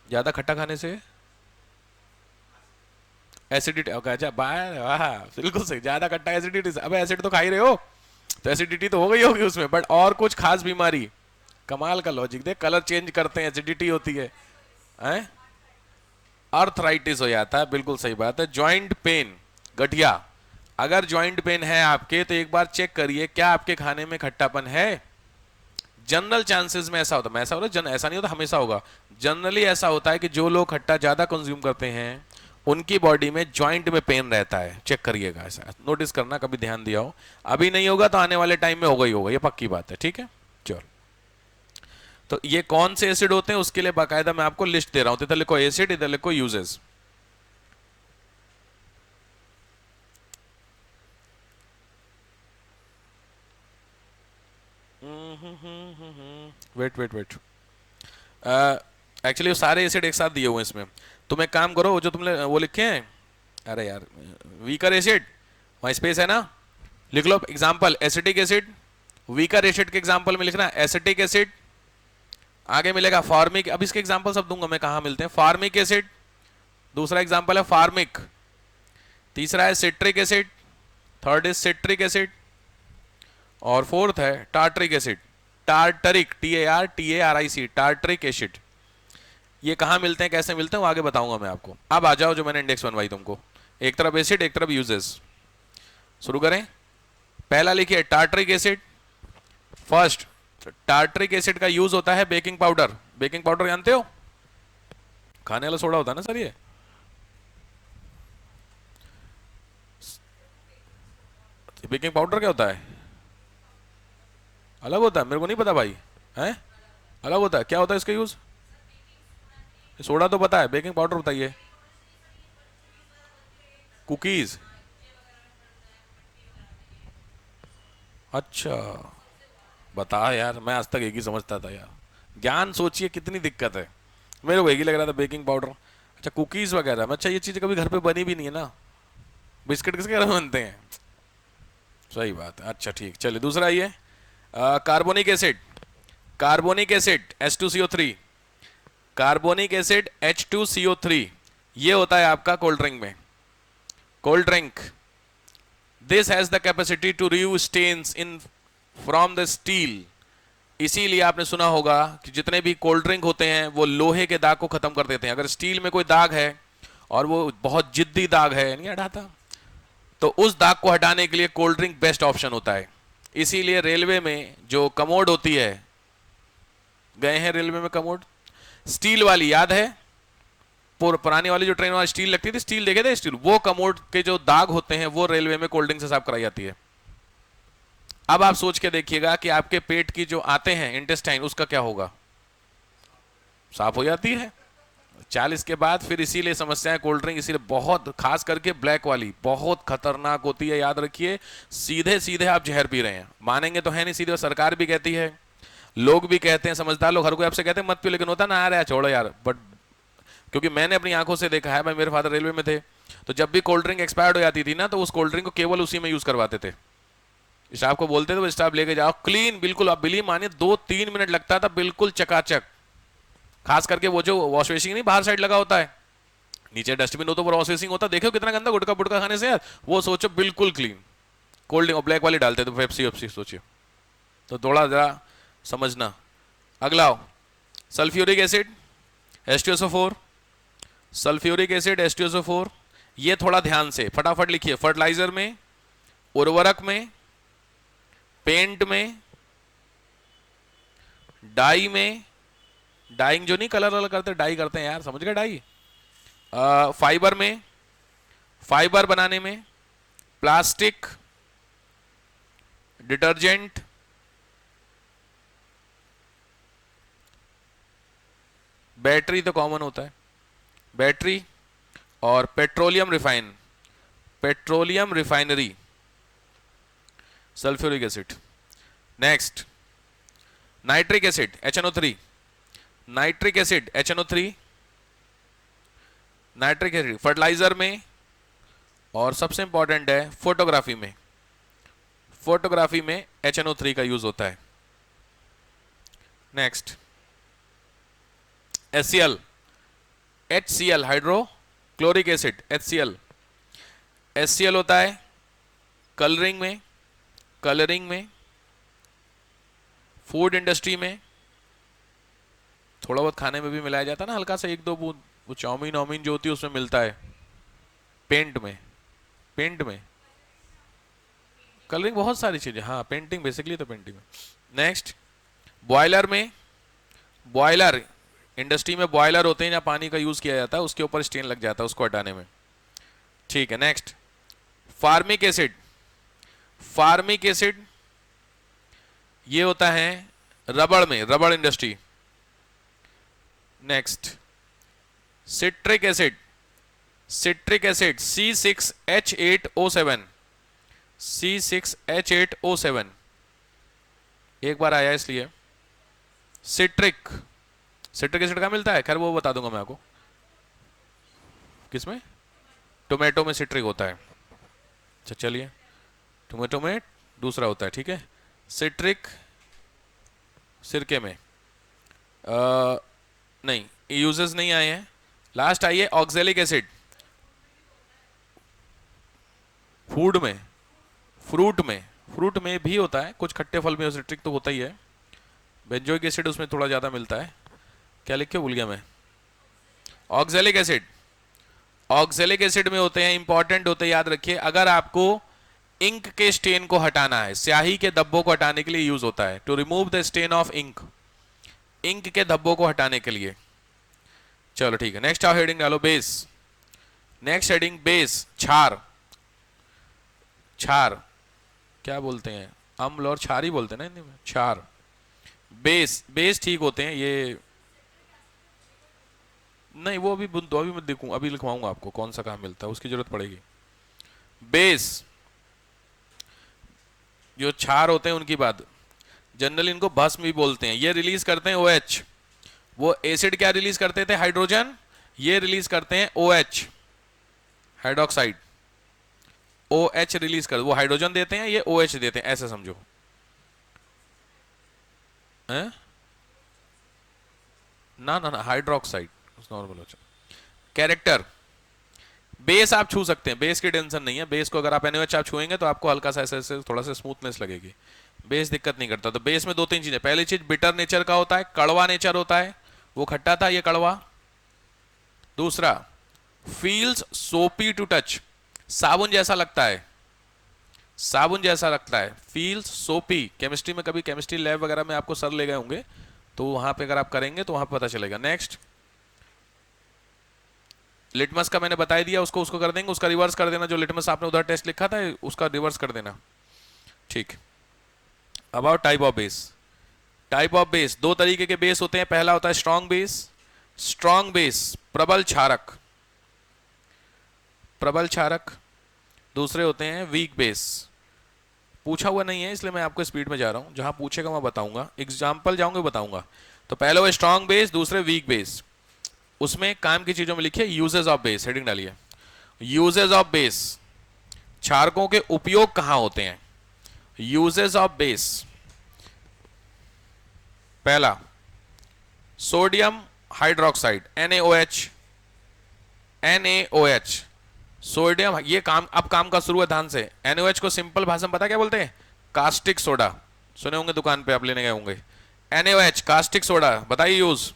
ज्यादा खट्टा खाने से एसिडिटी। अच्छा, वाह बिल्कुल सही, ज्यादा खट्टा एसिडिटी। अब एसिड तो खा ही रहे हो तो एसिडिटी तो हो गई होगी उसमें, बट और कुछ खास बीमारी। कमाल का लॉजिक देख, कलर चेंज करते हैं, एसिडिटी होती है, अर्थराइटिस हो जाता है। बिल्कुल सही बात है। जॉइंट पेन, गठिया। अगर जॉइंट पेन है आपके तो एक बार चेक करिए क्या आपके खाने में खट्टापन है। जनरल चांसेस में ऐसा होता है, ऐसा होता है, ऐसा नहीं होता हमेशा होगा। जनरली ऐसा होता है कि जो लोग खट्टा ज्यादा कंज्यूम करते हैं उनकी बॉडी में जॉइंट में पेन रहता है। चेक करिएगा, ऐसा नोटिस करना, कभी ध्यान दिया हो। अभी नहीं होगा तो आने वाले टाइम में होगा ही होगा, ये पक्की बात है, ठीक है। चलो, तो ये कौन से एसिड होते हैं उसके लिए बाकायदा मैं आपको लिस्ट दे रहा हूं। इधर लिखो एसिड, इधर लिखो uses. Wait wait wait, actually सारे एसिड एक साथ दिए हुए हैं इसमें। तुम एक काम करो, जो तुमने वो लिखे हैं, अरे यार, वीकर एसिड, वहां स्पेस है ना, लिख लो example acetic acid. Weaker acid के एग्जांपल में लिखना एसिटिक एसिड, आगे मिलेगा फॉर्मिक। अब इसके एग्जांपल सब दूंगा मैं, कहां मिलते हैं। फॉर्मिक एसिड, दूसरा एग्जांपल है फार्मिक, तीसरा है citric acid, third is citric acid, और फोर्थ है tartaric acid. Tartaric, TARTARIC, tartaric acid. ये कहां मिलते हैं, कैसे मिलते हैं, वो आगे बताऊंगा मैं आपको। अब आ जाओ जो मैंने इंडेक्स बनवाई तुमको, एक तरफ एसिड एक तरफ यूजेस। शुरू करें। पहला लिखिए tartaric acid. First, tartaric acid का यूज होता है बेकिंग पाउडर। बेकिंग पाउडर जानते हो, खाने वाला सोडा होता है ना सर ये। बेकिंग पाउडर क्या होता है? अलग होता है, मेरे को नहीं पता भाई। हैं, अलग होता है, क्या होता है इसका यूज? सोडा तो पता है, बेकिंग पाउडर बताइए। कुकीज, अच्छा बता यार, मैं आज तक एक ही समझता था यार। ज्ञान सोचिए कितनी दिक्कत है, मेरे को एक ही लग रहा था बेकिंग पाउडर। अच्छा कुकीज वगैरह में, अच्छा ये चीज़ कभी घर पे बनी भी नहीं है ना, बिस्किट किसके घर में बनते हैं? सही बात है। अच्छा ठीक, चलिए दूसरा आइए, carbonic acid. Carbonic acid H2CO3, carbonic acid H2CO3, ये होता है आपका कोल्ड ड्रिंक में। Cold drink, this has the capacity to remove stains in from the steel. इसीलिए आपने सुना होगा कि जितने भी कोल्ड ड्रिंक होते हैं वो लोहे के दाग को खत्म कर देते हैं। अगर स्टील में कोई दाग है और वो बहुत जिद्दी दाग है, नहीं हटाता, तो उस दाग को हटाने के लिए कोल्ड ड्रिंक बेस्ट ऑप्शन होता है। इसीलिए रेलवे में जो कमोड होती है, गए हैं रेलवे में कमोड, स्टील वाली याद है, पुरानी वाली जो ट्रेन वाली स्टील लगती थी, स्टील देखे थे स्टील, वो कमोड के जो दाग होते हैं वो रेलवे में कोल्ड ड्रिंक से साफ कराई जाती है। अब आप सोच के देखिएगा कि आपके पेट की जो आते हैं इंटेस्टाइन, उसका क्या होगा? साफ हो जाती है 40 के बाद। फिर इसीलिए समस्याएं कोल्ड ड्रिंक, इसीलिए बहुत, खास करके ब्लैक वाली बहुत खतरनाक होती है, याद रखिए। सीधे सीधे आप जहर पी रहे हैं, मानेंगे तो है नहीं, सीधे सरकार भी कहती है, लोग भी कहते हैं, समझदार लोग हर कोई आपसे कहते हैं मत पियो, लेकिन होता ना, आ रहा है छोड़ो यार। बट क्योंकि मैंने अपनी आंखों से देखा है, मैं, मेरे फादर रेलवे में थे, तो जब भी कोल्ड ड्रिंक एक्सपायर्ड हो जाती थी ना, तो उस कोल्ड ड्रिंक को केवल उसी में यूज करवाते थे। स्टाफ को बोलते थे वो स्टाफ लेके जाओ, क्लीन बिल्कुल, आप बिलीव मानिए 2-3 मिनट लगता था, बिल्कुल चकाचक। खास करके वो जो वॉश बेसिन नहीं बाहर साइड लगा होता है, नीचे डस्टबिन हो तो वॉश बेसिन होता, देखो कितना गंदा, गुटका बुटका खाने से यार, वो सोचो बिल्कुल क्लीन। कोल्ड ड्रिंक और ब्लैक वाली डालते थे, पेप्सी वेप्सी, सोचिए, तो थोड़ा जरा समझना। अगला sulphuric acid H2SO4, sulphuric acid H2SO4, ये थोड़ा ध्यान से फटाफट लिखिए। फर्टिलाइजर में, उर्वरक में, पेंट में, डाई में, डाइंग जो नहीं कलर वाला करते, डाई करते हैं यार, समझ गए डाई, फाइबर में, फाइबर बनाने में, प्लास्टिक, डिटर्जेंट, बैटरी तो कॉमन होता है, बैटरी, और petroleum refine, petroleum refinery, sulphuric acid. Next nitric acid HNO3, nitric acid HNO3, nitric acid fertiliser में, और सबसे इंपॉर्टेंट है फोटोग्राफी में, फोटोग्राफी में HNO3 का यूज होता है। Next HCl, HCl hydrochloric acid, HCl, HCl होता है कलरिंग में, कलरिंग में, फूड इंडस्ट्री में, थोड़ा बहुत खाने में भी मिलाया जाता है ना, हल्का सा 1-2 बूंद, वो चाउमीन वाउमीन जो होती है उसमें मिलता है। पेंट में, पेंट में कलरिंग, बहुत सारी चीजें, हाँ पेंटिंग बेसिकली तो पेंटिंग में। नेक्स्ट बॉयलर में, बॉयलर इंडस्ट्री में बॉयलर होते हैं जहाँ पानी का यूज किया जाता है, उसके ऊपर स्टेन लग जाता है, उसको हटाने में। ठीक है, next formic acid, formic acid ये होता है रबड़ में, रबड़ industry. Next citric acid, citric acid C6H8O7, C6H8O7 एक बार आया इसलिए। सिट्रिक, सिट्रिक एसिड कहाँ मिलता है, खैर वो बता दूंगा मैं आपको। किसमें? टोमेटो में सिट्रिक होता है। अच्छा चलिए, टोमेटो में दूसरा होता है, ठीक है। सिट्रिक सिरके में नहीं, यूजेस नहीं आए हैं। लास्ट आइए ऑक्जेलिक एसिड, फूड में, फ्रूट में, फ्रूट में भी होता है, कुछ खट्टे फल में सिट्रिक तो होता ही है। बेंजोइक एसिड उसमें थोड़ा ज़्यादा मिलता है, क्या लिख के भूल गया मैं। ऑक्जेलिक एसिड, ऑक्जेलिक एसिड में होते हैं, इंपॉर्टेंट होते हैं, याद रखिए। अगर आपको इंक के स्टेन को हटाना है, स्याही के धब्बों को हटाने के लिए यूज होता है। To remove the stain of ink, ink के धब्बों को हटाने के लिए। चलो ठीक है, नेक्स्ट आप हेडिंग डालो बेस। नेक्स्ट हेडिंग बेस, क्षार। क्षार क्या बोलते हैं, अम्ल और क्षार ही बोलते हैं ना हिंदी में, क्षार। बेस, बेस ठीक होते हैं ये, नहीं वो अभी तो अभी मैं देखूं, अभी लिखवाऊंगा आपको कौन सा कहाँ मिलता है, उसकी जरूरत पड़ेगी। बेस जो क्षार होते हैं उनकी बात, जनरली इनको भस्म भी बोलते हैं। ये रिलीज करते हैं OH, वो एसिड क्या रिलीज करते थे, हाइड्रोजन, ये रिलीज करते हैं OH, हाइड्रोक्साइड। OH रिलीज कर, वो हाइड्रोजन देते हैं, ये OH देते हैं, ऐसे समझो है? ना ना ना, हाइड्रोक्साइड नॉर्मल हो। कैरेक्टर, बेस आप छू सकते हैं, बेस की टेंशन नहीं है। बेस को अगर आप NaOH आप छुएंगे तो आपको हल्का सा ऐसे थोड़ा सा स्मूथनेस लगेगी, बेस दिक्कत नहीं करता। तो बेस में दो तीन चीजें, पहली चीज बिटर नेचर का होता है, कड़वा नेचर होता है, वो खट्टा था, ये कड़वा। दूसरा, फील्स सोपी टू टच, साबुन जैसा लगता है, साबुन जैसा लगता है, फील्स सोपी। केमिस्ट्री में कभी केमिस्ट्री लैब वगैरह में आपको सर ले गए होंगे, तो वहां पे अगर आप करेंगे तो वहां पता चलेगा। नेक्स्ट, लिटमस का मैंने बता दिया, उसको उसको कर देंगे, उसका रिवर्स कर देना, जो लिटमस आपने उधर टेस्ट लिखा था उसका रिवर्स कर देना, ठीक। About type of base, type of base, दो तरीके के बेस होते हैं। पहला होता है स्ट्रॉन्ग बेस, स्ट्रॉन्ग बेस प्रबल क्षारक, प्रबल क्षारक। दूसरे होते हैं वीक बेस। पूछा हुआ नहीं है इसलिए मैं आपको स्पीड में जा रहा हूं, जहां पूछेगा मैं बताऊंगा, एग्जाम्पल जाऊंगे बताऊंगा। तो पहले वो स्ट्रॉन्ग बेस, दूसरे वीक बेस। उसमें काम की चीजों में लिखिए यूजेस ऑफ बेस, हेडिंग डालिए यूजेस ऑफ बेस। क्षारकों के उपयोग कहां होते हैं, यूजेस ऑफ बेस। पहला, sodium hydroxide, NaOH, NaOH, sodium, ये काम अब काम का शुरू है, ध्यान से। NaOH को सिंपल भाषा में पता क्या बोलते हैं, कास्टिक सोडा, सुने होंगे दुकान पे आप लेने गए होंगे। NaOH कास्टिक सोडा, बताइए यूज।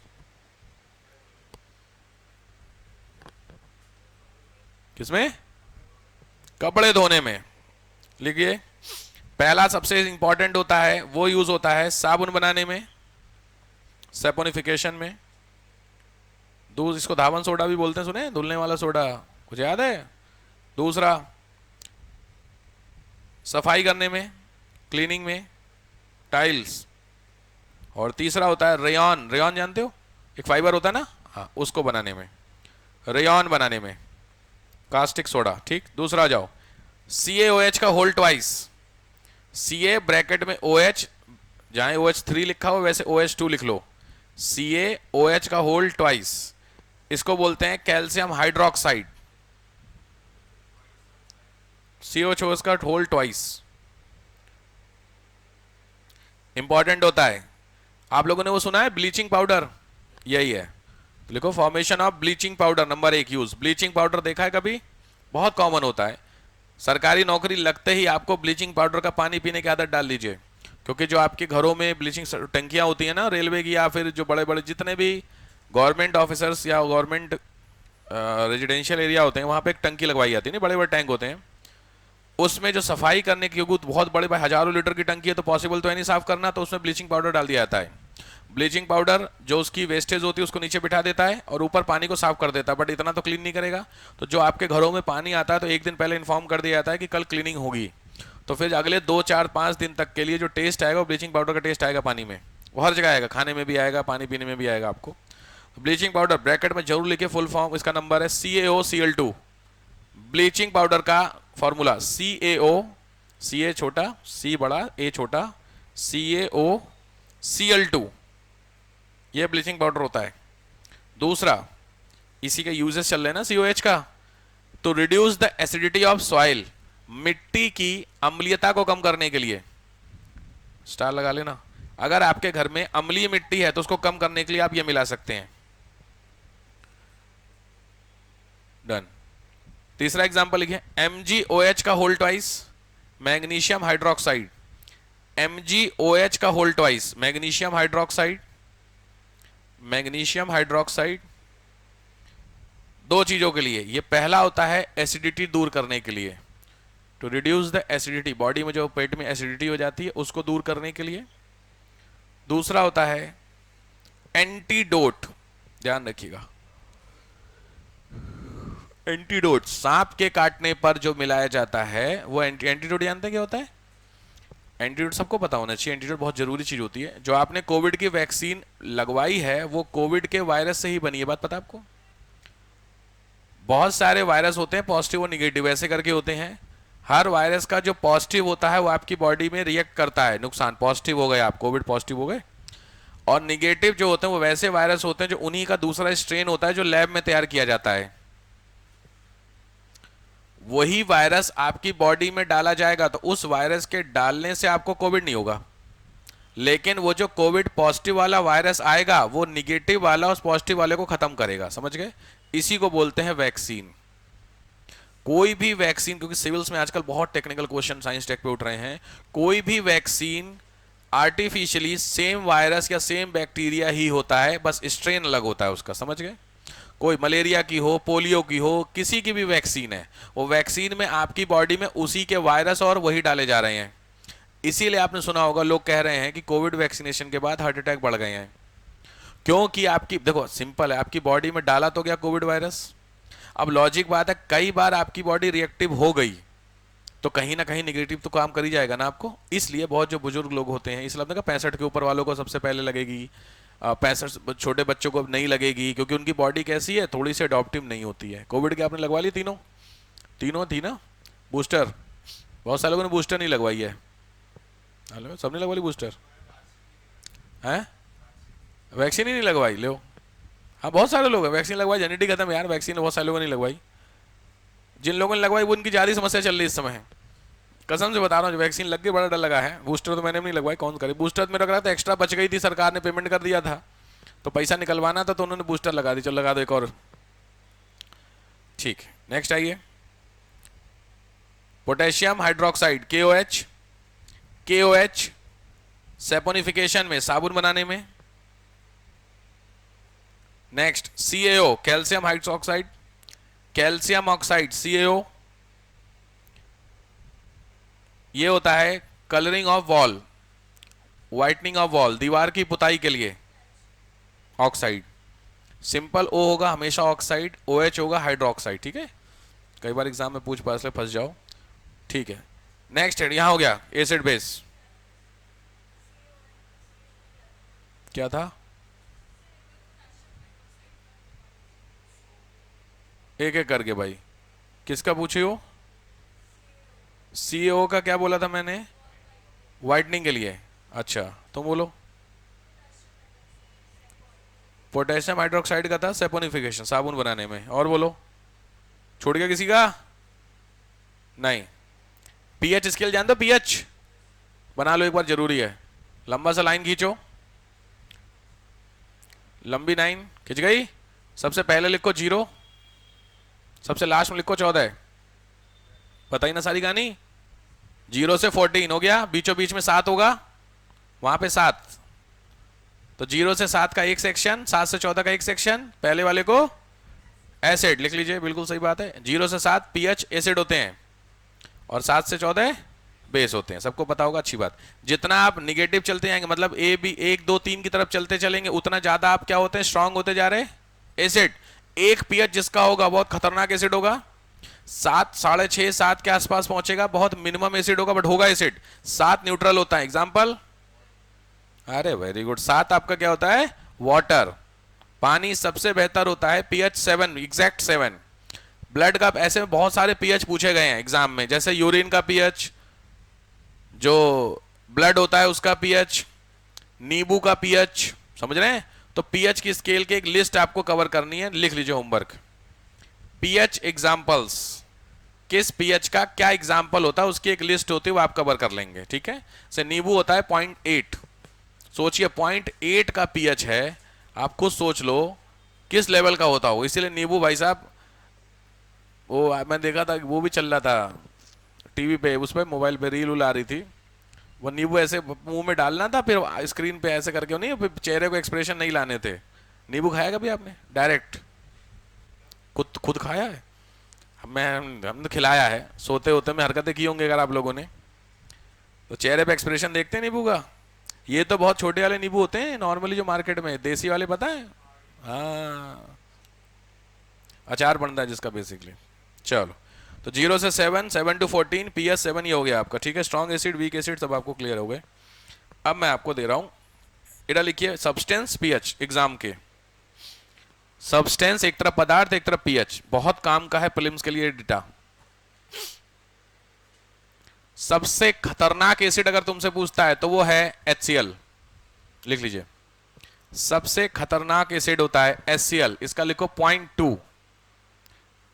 किसमें, कपड़े धोने में। लिखिए, पहला सबसे इंपॉर्टेंट होता है, वो यूज होता है साबुन बनाने में, सेपोनिफिकेशन में। दूसरा, इसको धावन सोडा भी बोलते हैं, सुने, धुलने वाला सोडा, कुछ याद है। दूसरा, सफाई करने में, क्लीनिंग में, टाइल्स। और तीसरा होता है रेयॉन, रेयॉन जानते हो, एक फाइबर होता है ना, हाँ, उसको बनाने में, रेयॉन बनाने में, कास्टिक सोडा, ठीक। दूसरा जाओ, CaOH का होल ट्वाइस, Ca ब्रैकेट में OH, जहां OH3 लिखा हो वैसे OH2 लिख लो, CaOH का होल ट्वाइस, इसको बोलते हैं कैल्शियम हाइड्रोक्साइड। CaOH का होल ट्वाइस इंपॉर्टेंट होता है। आप लोगों ने वो सुना है ब्लीचिंग पाउडर, यही है, लिखो formation of bleaching powder, number 1 use. Bleaching powder देखा है कभी, बहुत कॉमन होता है। सरकारी नौकरी लगते ही आपको ब्लीचिंग पाउडर का पानी पीने की आदत डाल लीजिए, क्योंकि जो आपके घरों में ब्लीचिंग टंकियां होती हैं ना, रेलवे की, या फिर जो बड़े बड़े जितने भी गवर्नमेंट ऑफिसर्स या गवर्नमेंट रेजिडेंशियल एरिया होते हैं, वहां पे एक टंकी लगवाई जाती है ना, बड़े बड़े टैंक होते हैं, उसमें जो सफाई करने की, बहुत बड़े भाई हजारों लीटर की टंकी है तो पॉसिबल तो है नहीं साफ करना, तो उसमें ब्लीचिंग पाउडर डाल दिया जाता है। ब्लीचिंग पाउडर जो उसकी वेस्टेज होती है उसको नीचे बिठा देता है और ऊपर पानी को साफ कर देता है, बट इतना तो क्लीन नहीं करेगा। तो जो आपके घरों में पानी आता है तो एक दिन पहले इन्फॉर्म कर दिया जाता है कि कल क्लीनिंग होगी, तो फिर अगले 2 4 5 दिन तक के लिए जो टेस्ट आएगा वो ब्लीचिंग पाउडर का टेस्ट आएगा पानी में, वो हर जगह आएगा, खाने में भी आएगा, पानी पीने में भी आएगा आपको। ब्लीचिंग पाउडर ब्रैकेट में जरूर लिखे, फुल फॉर्म इसका नंबर है CaOCl2। ब्लीचिंग पाउडर का फॉर्मूला CaO, Ca छोटा, C बड़ा, A छोटा, CaOCl2, ये ब्लीचिंग पाउडर होता है। दूसरा, इसी का यूजेस चल रहे हैं ना COH का, तो reduce the acidity of soil, मिट्टी की अम्लीयता को कम करने के लिए, स्टार लगा लेना। अगर आपके घर में अम्लीय मिट्टी है तो उसको कम करने के लिए आप ये मिला सकते हैं। डन। तीसरा एग्जांपल लिखिए, MgOH का whole twice, magnesium hydroxide, MgOH का whole twice, magnesium hydroxide, magnesium hydroxide, दो चीजों के लिए। ये पहला होता है एसिडिटी दूर करने के लिए, to to reduce the acidity, body में जो पेट में एसिडिटी हो जाती है उसको दूर करने के लिए। दूसरा होता है एंटीडोट, ध्यान रखिएगा, एंटीडोट सांप के काटने पर जो मिलाया जाता है वो एंटीडोट जानते हैं क्या होता है? एंटीडोट सबको पता होना चाहिए, एंटीडोट बहुत जरूरी चीज होती है। जो आपने कोविड की वैक्सीन लगवाई है वो कोविड के वायरस से ही बनी है, बात पता आपको? बहुत सारे वायरस होते हैं पॉजिटिव और निगेटिव ऐसे करके होते हैं। हर वायरस का जो पॉजिटिव होता है वो आपकी बॉडी में रिएक्ट करता है, नुकसान, पॉजिटिव हो गए आप, कोविड पॉजिटिव हो गए। और निगेटिव जो होते हैं वो वैसे वायरस होते हैं जो उन्हीं का दूसरा स्ट्रेन होता है जो लैब में तैयार किया जाता है। वही वायरस आपकी बॉडी में डाला जाएगा तो उस वायरस के डालने से आपको कोविड नहीं होगा, लेकिन वो जो कोविड पॉजिटिव वाला वायरस आएगा वो निगेटिव वाला उस पॉजिटिव वाले को खत्म करेगा, समझ गए? इसी को बोलते हैं वैक्सीन। कोई भी वैक्सीन, क्योंकि सिविल्स में आजकल बहुत टेक्निकल क्वेश्चन साइंस टेक पे उठ रहे हैं, कोई भी वैक्सीन आर्टिफिशियली सेम वायरस या सेम बैक्टीरिया ही होता है, बस स्ट्रेन अलग होता है उसका, समझ गए? कोई मलेरिया की हो, पोलियो की हो, किसी की भी वैक्सीन है, वो वैक्सीन में आपकी बॉडी में उसी के वायरस और वही डाले जा रहे हैं। इसीलिए आपने सुना होगा लोग कह रहे हैं कि कोविड वैक्सीनेशन के बाद हार्ट अटैक बढ़ गए हैं, क्योंकि आपकी, देखो सिंपल है, आपकी बॉडी में डाला तो गया कोविड वायरस। अब लॉजिक बात है, कई बार आपकी बॉडी रिएक्टिव हो गई तो कहीं ना कहीं निगेटिव तो काम कर ही जाएगा ना आपको। इसलिए बहुत जो बुजुर्ग लोग होते हैं, इसलिए आपने कहा 65 के ऊपर वालों को सबसे पहले लगेगी, 65 छोटे बच्चों को नहीं लगेगी, क्योंकि उनकी बॉडी कैसी है, थोड़ी सी अडॉप्टिव नहीं होती है। कोविड के आपने लगवा ली तीनों, तीनों थी ना बूस्टर? बहुत सारे लोगों ने बूस्टर नहीं लगवाई है। हेलो, सबने लगवा ली बूस्टर? हैं? वैक्सीन ही नहीं लगवाई? लो, हाँ बहुत सारे लोग हैं वैक्सीन लगवाई, जेनेटिक खत्म यार, वैक्सीन बहुत सारे लोगों ने लगवाई। जिन लोगों ने लगवाई वो उनकी ज़्यादा समस्या चल रही है इस समय, कसम से बता रहा हूँ। वैक्सीन लग के बड़ा डर लगा है। बूस्टर तो मैंने भी नहीं लगवाई, कौन करे? बूस्टर मेरा लगा था एक्स्ट्रा बच गई थी, सरकार ने पेमेंट कर दिया था तो पैसा निकलवाना था तो उन्होंने बूस्टर लगा दी, चलो लगा दो एक और। ठीक, नेक्स्ट आइए, potassium hydroxide KOH। KOH saponification में, साबुन बनाने में। Next CaO calcium hydroxide, calcium oxide CaO, ये होता है colouring of wall, whitening of wall, दीवार की पुताई के लिए ऑक्साइड। सिंपल O होगा हमेशा ऑक्साइड, OH होगा हाइड्रोक्साइड, ठीक है? कई बार एग्जाम में पूछ पास ले फंस जाओ, ठीक है? नेक्स्ट है, यहां हो गया एसिड बेस, क्या था? एक एक करके भाई, किसका पूछे हो? CaO का क्या बोला था मैंने? व्हाइटनिंग के लिए। अच्छा तुम बोलो। पोटेशियम हाइड्रोक्साइड का था सेपोनिफिकेशन, साबुन बनाने में। और बोलो, छोड़ गया किसी का? नहीं। पीएच स्केल जान दो, पीएच बना लो एक बार, जरूरी है। लंबा सा लाइन खींचो, लंबी लाइन खिंच गई। सबसे पहले लिखो 0, सबसे लास्ट में लिखो 14। पता ही ना सारी कहानी। 0 से 14 हो गया, बीचों बीच में 7 होगा, वहां पे 7, तो 0 से 7 का एक सेक्शन, 7 से 14 का एक सेक्शन, पहले वाले को एसिड लिख लीजिए, बिल्कुल सही बात है। 0 से 7 पीएच एसिड होते हैं और 7 से 14 बेस होते हैं, सबको पता होगा, अच्छी बात। जितना आप निगेटिव चलते जाएंगे, मतलब ए बी 1 2 3 की तरफ चलते चलेंगे, उतना ज्यादा आप क्या होते हैं, स्ट्रांग होते जा रहे एसिड। एक पीएच जिसका होगा बहुत खतरनाक एसिड होगा, 7 6.5 7 के आसपास पहुंचेगा, बहुत मिनिमम एसिड होगा बट होगा एसिड। 7 न्यूट्रल होता है, एग्जांपल, अरे वेरी गुड। 7 आपका क्या होता है, वाटर, पानी सबसे बेहतर होता है, पीएच 7, एग्जैक्ट 7। ब्लड का ऐसे में बहुत सारे पीएच पूछे गए हैं एग्जाम में, जैसे यूरिन का पीएच, जो ब्लड होता है उसका पीएच, नींबू का पीएच, समझ रहे हैं? तो पीएच की स्केल की एक लिस्ट आपको कवर करनी है, लिख लीजिए होमवर्क। पीएच एग्जांपल्स, किस पीएच का क्या एग्जांपल होता है उसकी एक लिस्ट होती है, वो आप कवर कर लेंगे, ठीक है? से नींबू होता है 0.8, सोचिए 0.8 का पीएच है, आप खुद सोच लो किस लेवल का होता हो। इसीलिए नींबू भाई साहब, वो मैं देखा था, वो भी चल रहा था टीवी पे, उस पर मोबाइल पे रील आ रही थी, वो नींबू ऐसे मुंह में डालना था, फिर स्क्रीन पे ऐसे करके, नहीं फिर चेहरे को एक्सप्रेशन नहीं लाने थे। नींबू खाया कभी आपने डायरेक्ट? खुद खाया है? मैं हमने खिलाया है, सोते होते में हरकतें की होंगे अगर आप लोगों ने, तो चेहरे पे एक्सप्रेशन देखते हैं नींबू का। ये तो बहुत छोटे वाले नींबू होते हैं नॉर्मली जो मार्केट में, देसी वाले पता है, हाँ अचार बनता है जिसका बेसिकली। चलो तो 0 से 7, 7 to 14, PS 7 ये हो गया आपका, ठीक है। स्ट्रॉन्ग एसिड, वीक एसिड सब आपको क्लियर हो गए। अब मैं आपको दे रहा हूं, इधर लिखिए सब्सटेंस पीएच एग्जाम के। सब्सटेंस एक तरफ पदार्थ, एक तरफ पीएच, बहुत काम का है प्रीलिम्स के लिए डेटा। सबसे खतरनाक एसिड अगर तुमसे पूछता है तो वो है HCl, लिख लीजिए। सबसे खतरनाक एसिड होता है HCl, इसका लिखो 0.2।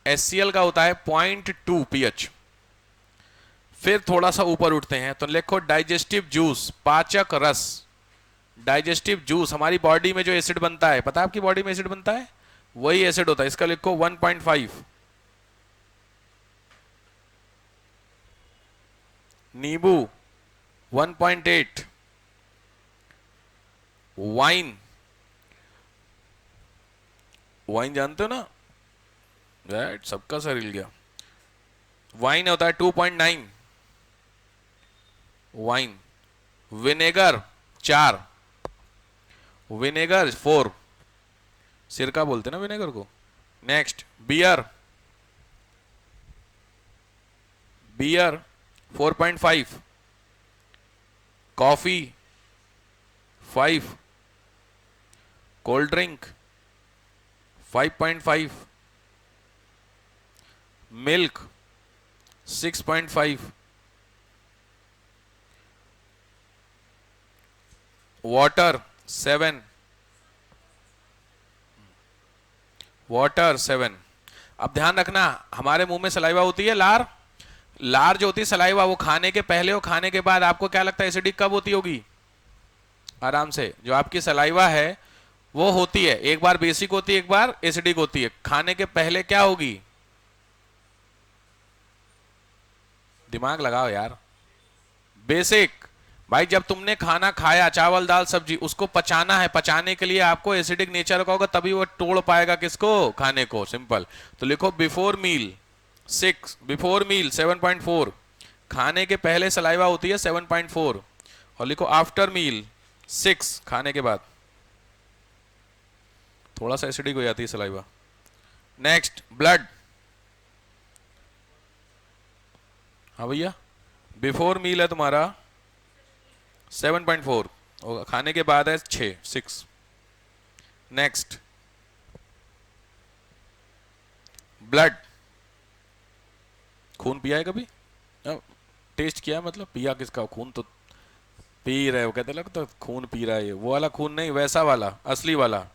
HCl का होता है 0.2 पीएच। फिर थोड़ा सा ऊपर उठते हैं तो लिखो डाइजेस्टिव जूस, पाचक रस। डाइजेस्टिव जूस, हमारी बॉडी में जो एसिड बनता है, पता है आपकी बॉडी में एसिड बनता है, वही एसिड होता है, इसका लिखो 1.5। नींबू 1.8। वाइन, वाइन जानते हो ना, राइट, सबका सर हिल गया। वाइन होता है 2.9 वाइन। विनेगर 4, विनेगर 4, सिरका बोलते ना विनेगर को। Next beer, beer 4.5, coffee 5, cold drink 5.5, milk 6.5, water 7, water 7। अब ध्यान रखना, हमारे मुंह में सलाइवा होती है, लार, लार जो होती है सलाइवा, वो खाने के पहले और खाने के बाद आपको क्या लगता है एसिडिक कब होती होगी? आराम से, जो आपकी सलाइवा है वो होती है, एक बार बेसिक होती है, एक बार एसिडिक होती है। खाने के पहले क्या होगी? दिमाग लगाओ यार, बेसिक। भाई जब तुमने खाना खाया, चावल दाल सब्जी, उसको पचाना है, पचाने के लिए आपको एसिडिक नेचर का होगा, तभी वो तोड़ पाएगा किसको? खाने को। सिंपल। तो लिखो बिफोर मील 6, बिफोर मील 7.4, खाने के पहले सलाइवा होती है 7.4, और लिखो आफ्टर मील 6, खाने के बाद थोड़ा सा एसिडिक हो जाती है सलाइवा। नेक्स्ट ब्लड, हाँ भैया, बिफोर मील है तुम्हारा 7.4 और खाने के बाद है 6। नेक्स्ट ब्लड, खून पिया है कभी? टेस्ट किया है, मतलब पिया किसका खून? तो पी रहे हो, कहते लगता तो खून पी रहा है, वो वाला खून नहीं, वैसा वाला असली वाला।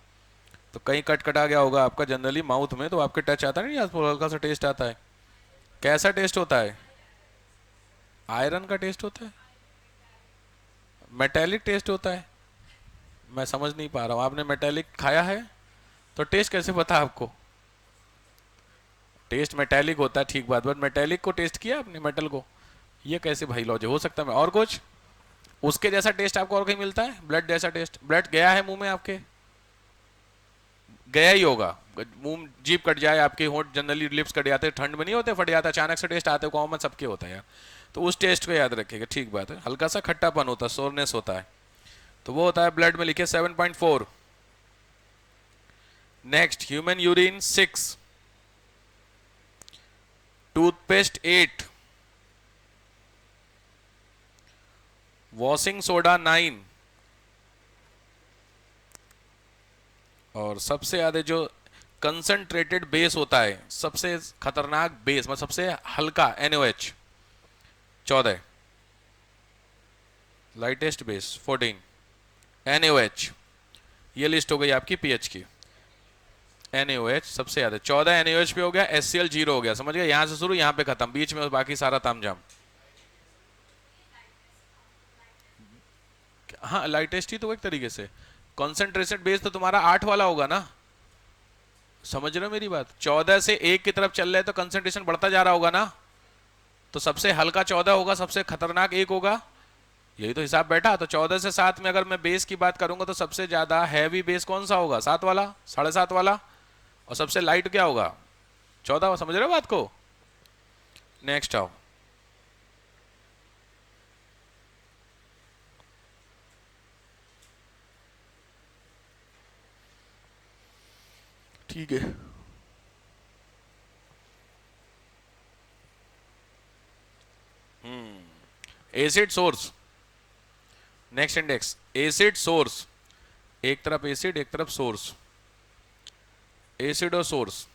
तो कहीं कट कटा गया होगा आपका जनरली माउथ में, तो आपके टच आता नहीं, हल्का सा टेस्ट आता है। कैसा टेस्ट होता है? आयरन का टेस्ट होता है, मेटेलिक टेस्ट होता है। मैं समझ नहीं पा रहा हूं, आपने मेटेलिक खाया है तो टेस्ट कैसे पता आपको? टेस्ट मेटेलिक होता है, ठीक बात, बट मेटेलिक को टेस्ट किया आपने, मेटल को? ये कैसे भाई लॉजिक हो सकता है? और कुछ उसके जैसा टेस्ट आपको और कहीं मिलता है? ब्लड जैसा टेस्ट? ब्लड गया है मुंह में आपके? गया ही होगा, मुंह जीभ कट जाए आपके, होंठ जनरली लिप्स कट जाते हैं, ठंड में नहीं होते, फट जाता है, अचानक से टेस्ट आते हैं, कॉमन सबके होता है यार। तो उस टेस्ट को याद रखिएगा, ठीक बात है। हल्का सा खट्टापन होता है, सोरनेस होता है, तो वो होता है ब्लड में, लिखिए 7.4। Next human urine 6, toothpaste 8, washing soda 9, और सबसे ज्यादा जो कंसंट्रेटेड बेस होता है, सबसे खतरनाक बेस, मतलब सबसे हल्का, NaOH 14, लाइटेस्ट बेस 14, NaOH। ये लिस्ट हो गई आपकी पीएच की। NaOH सबसे ज्यादा 14 NaOH पे हो गया, HCl 0 हो गया, समझ गए? यहां से शुरू, यहां पे खत्म, बीच में बाकी सारा तामझाम। हाँ लाइटेस्ट ही तो एक तरीके से। कॉन्सेंट्रेटेड बेस तो तुम्हारा 8 वाला होगा ना, समझ रहे हो मेरी बात? 14 से 1 की तरफ चल रहे तो कंसेंट्रेशन बढ़ता जा रहा होगा ना, तो सबसे हल्का 14 होगा, सबसे खतरनाक 1 होगा, यही तो हिसाब बैठा। तो 14 से 7 में अगर मैं बेस की बात करूंगा तो सबसे ज्यादा हैवी बेस कौन सा होगा? 7 वाला, 7.5 वाला, और सबसे लाइट क्या होगा? 14, समझ रहे हो बात को? नेक्स्ट आओ। ठीक है, acid source. Next index acid source, एक तरफ एसिड एक तरफ सोर्स, एसिड और सोर्स।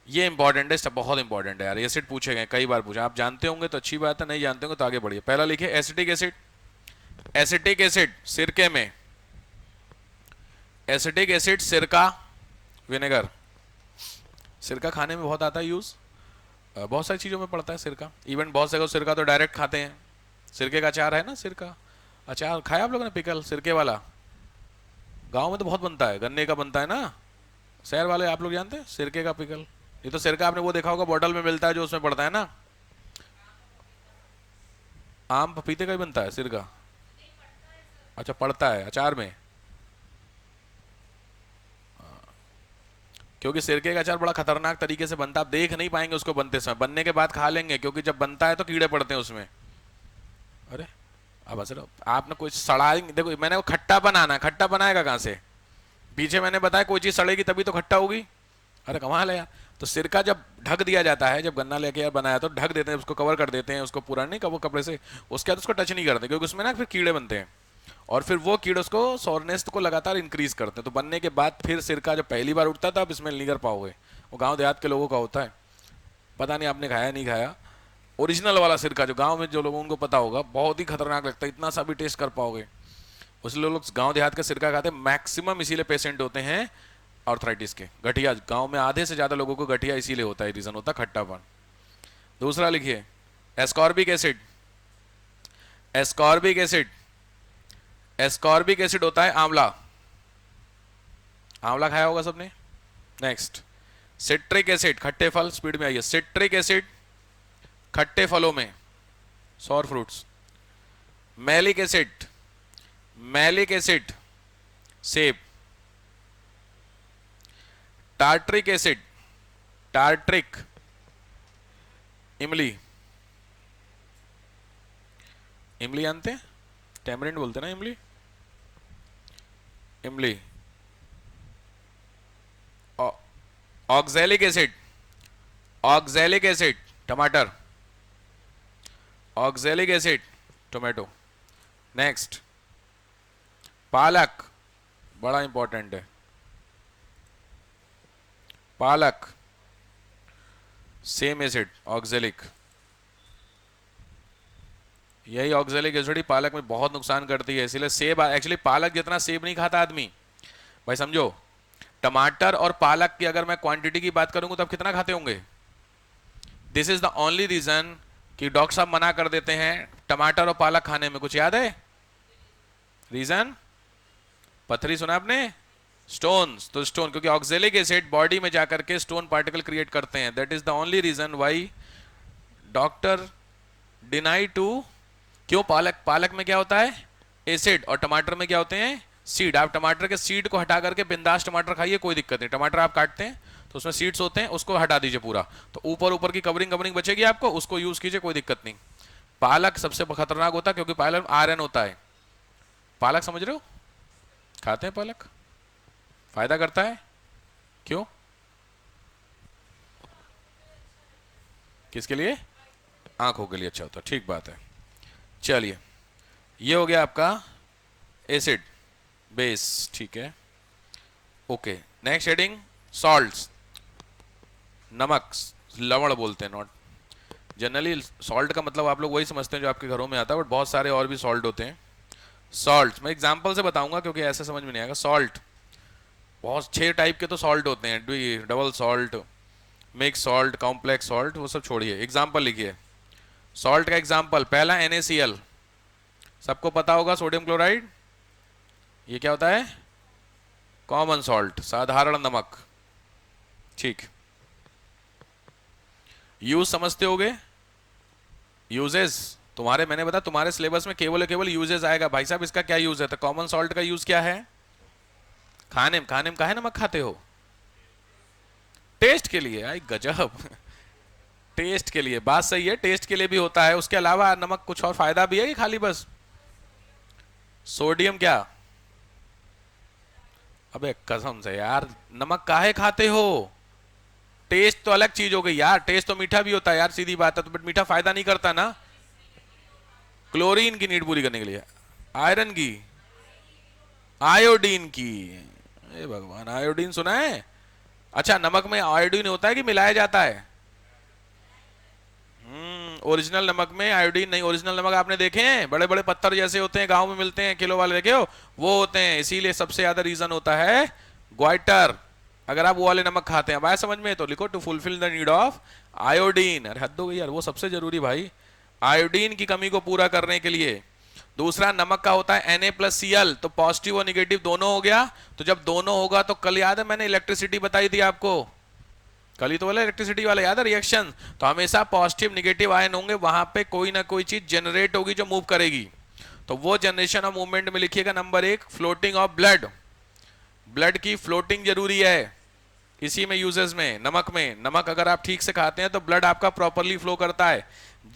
ये इंपॉर्टेंट है, सब बहुत इंपॉर्टेंट है यार, एसिड पूछे गए कई बार पूछे, आप जानते होंगे तो अच्छी बात है, नहीं जानते होंगे तो आगे बढ़िए। पहला लिखिए एसिटिक एसिड। एसिटिक एसिड सिरके में, एसिटिक एसिड सिरका, विनेगर। सिरका खाने में बहुत आता है यूज, बहुत सारी चीजों में पड़ता है सिरका, इवन बहुत से सिरका तो डायरेक्ट खाते हैं। सिरके का अचार है ना, सिरका अचार खाया आप लोगों ने, पिकल सिरके वाला, गांव में तो बहुत बनता है, गन्ने का बनता है ना। शहर वाले आप लोग जानते हैं सिरके का पिकल? ये तो सिरका आपने वो देखा होगा बॉटल में मिलता है जो उसमें पड़ता है ना। आम पपीते का ही बनता है सिरका? अच्छा, पड़ता है अचार में, क्योंकि सिरके का अचार बड़ा खतरनाक तरीके से बनता है, आप देख नहीं पाएंगे उसको बनते समय, बनने के बाद खा लेंगे, क्योंकि जब बनता है तो कीड़े पड़ते हैं उसमें। अरे अब असर आपने कुछ सड़ाएंगे, देखो मैंने वो खट्टा बनाना, खट्टा बनाएगा कहाँ से? पीछे मैंने बताया कोई चीज सड़ेगी तभी तो खट्टा होगी। अरे कमाल है यार। तो सिरका जब ढक दिया जाता है, जब गन्ना लेके यार बनाया तो ढक देते हैं उसको, कवर कर देते हैं उसको पूरा, नहीं वो कपड़े से, उसके बाद उसको टच नहीं करते, क्योंकि उसमें ना फिर कीड़े बनते हैं, और फिर वो कीड़े उसको सॉरनेस को लगातार इंक्रीज करते हैं। तो बनने के बाद फिर सिरका जब पहली बार उठता था, आप स्मेल नहीं कर पाओगे, वो गाँव देहात के लोगों का होता है। पता नहीं आपने खाया नहीं खाया, ओरिजिनल वाला सिरका जो गांव में जो लोगों उनको पता होगा, बहुत ही खतरनाक लगता है, इतना सा भी टेस्ट कर पाओगे। उसलिए लोग गांव देहात का सिरका खाते हैं मैक्सिमम, इसीलिए पेशेंट होते हैं आर्थराइटिस के, गठिया। गांव में आधे से ज्यादा लोगों को गठिया इसीलिए होता है, रीजन होता है खट्टापन। दूसरा लिखिए ascorbic acid. Ascorbic acid, ascorbic acid होता है आंवला, आंवला खाया होगा सबने। नेक्स्ट सिट्रिक एसिड, खट्टे फल, स्पीड में आइए। सिट्रिक एसिड खट्टे फलों में, sour fruits. Malic acid, malic acid सेब। टार्ट्रिक एसिड, टार्ट्रिक इमली, इमली जानते हैं, टैमरिंड बोलते हैं ना इमली, इमली। ऑक्सैलिक एसिड, ऑक्सैलिक एसिड टमाटर, ऑक्सैलिक एसिड टोमेटो। नेक्स्ट पालक, बड़ा इंपॉर्टेंट है, पालक सेम एसिड ऑक्सैलिक, यही ऑक्सैलिक एसिड ही पालक में बहुत नुकसान करती है, इसीलिए सेब, एक्चुअली पालक जितना सेब नहीं खाता आदमी, भाई समझो, टमाटर और पालक की अगर मैं क्वांटिटी की बात करूंगा तो आप कितना खाते होंगे? This is the only reason कि डॉक्टर साहब मना कर देते हैं टमाटर और पालक खाने में, कुछ याद है रीजन? पथरी सुना आपने? स्टोन्स, तो स्टोन, क्योंकि ऑक्सैलिक एसिड बॉडी में जाकर के स्टोन पार्टिकल क्रिएट करते हैं, that is the only reason why doctor deny to. क्यों? पालक, पालक में क्या होता है? एसिड, और टमाटर में क्या होते हैं? सीड। आप टमाटर के सीड को हटा करके बिंदास टमाटर खाइए, कोई दिक्कत नहीं। टमाटर आप काटते हैं तो उसमें सीड्स होते हैं, उसको हटा दीजिए पूरा, तो ऊपर ऊपर की कवरिंग कवरिंग बचेगी आपको, उसको यूज कीजिए, कोई दिक्कत नहीं। पालक सबसे खतरनाक होता है, क्योंकि पालक आयरन होता है। पालक समझ रहे हो? खाते हैं पालक, फायदा करता है। क्यों? किसके लिए? आंखों के लिए अच्छा होता है, ठीक बात है। चलिए, ये हो गया आपका एसिड बेस, ठीक है, ओके। नेक्स्ट हेडिंग सॉल्ट्स, नमक, लवण बोलते हैं, नॉट जनरली सॉल्ट का मतलब आप लोग वही समझते हैं जो आपके घरों में आता है, बट बहुत सारे और भी सॉल्ट होते हैं। सॉल्ट मैं एग्जांपल से बताऊंगा, क्योंकि ऐसे समझ में नहीं आएगा। सॉल्ट बहुत 6 टाइप के तो सॉल्ट होते हैं, double salt, mix salt, complex salt, वो सब छोड़िए, एग्जाम्पल लिखिए। सॉल्ट का एग्जाम्पल, पहला NaCl, सबको पता होगा, सोडियम क्लोराइड, ये क्या होता है? कॉमन सॉल्ट, साधारण नमक, ठीक। यूज समझते होगे, यूजेस तुम्हारे, मैंने बताया तुम्हारे सिलेबस में केवल यूजेस आएगा, भाई साहब इसका क्या यूज है? तो कॉमन सॉल्ट का यूज क्या है? खाने में काहे नमक खाते हो? टेस्ट के लिए। आई गजब, टेस्ट के लिए, बात सही है, टेस्ट के लिए भी होता है, उसके अलावा नमक कुछ और फायदा भी है कि खाली बस सोडियम? क्या? अबे कसम से यार, नमक काहे खाते हो? टेस्ट तो अलग चीज हो गई यार, टेस्ट तो मीठा भी होता है यार, सीधी बात है, तो बट मीठा फायदा नहीं करता ना। क्लोरीन की नीड पूरी करने के लिए, आयरन की, आयोडीन की, ए भगवान, आयोडीन सुना है? अच्छा, नमक में आयोडीन होता है कि मिलाया जाता है? ओरिजिनल नमक में आयोडीन नहीं। ओरिजिनल नमक आपने देखे हैं, बड़े बड़े पत्थर जैसे होते हैं, गांव में मिलते हैं, किलो वाले देखे हो, वो होते हैं। इसीलिए सबसे ज्यादा रीजन होता है ग्वाइटर। अगर आप वो वाले नमक खाते हैं, अब आया समझ में, तो लिखो to fulfil the need of iodine. अरे हद हो गई यार, वो सबसे जरूरी भाई, आयोडीन की कमी को पूरा करने के लिए। दूसरा नमक का होता है Na+Cl, तो पॉजिटिव और निगेटिव दोनों हो गया। तो जब दोनों होगा तो कल याद है मैंने इलेक्ट्रिसिटी बताई थी आपको, कल ही तो वाला इलेक्ट्रिसिटी वाला याद है, रिएक्शन। तो हमेशा पॉजिटिव निगेटिव आयन होंगे, वहां पे कोई ना कोई चीज जनरेट होगी जो मूव करेगी। तो वो जनरेशन ऑफ मूवमेंट में लिखिएगा number 1, floating of blood. Blood की फ्लोटिंग जरूरी है इसी में, यूजेस में, नमक में। नमक अगर आप ठीक से खाते हैं तो ब्लड आपका प्रॉपरली फ्लो करता है,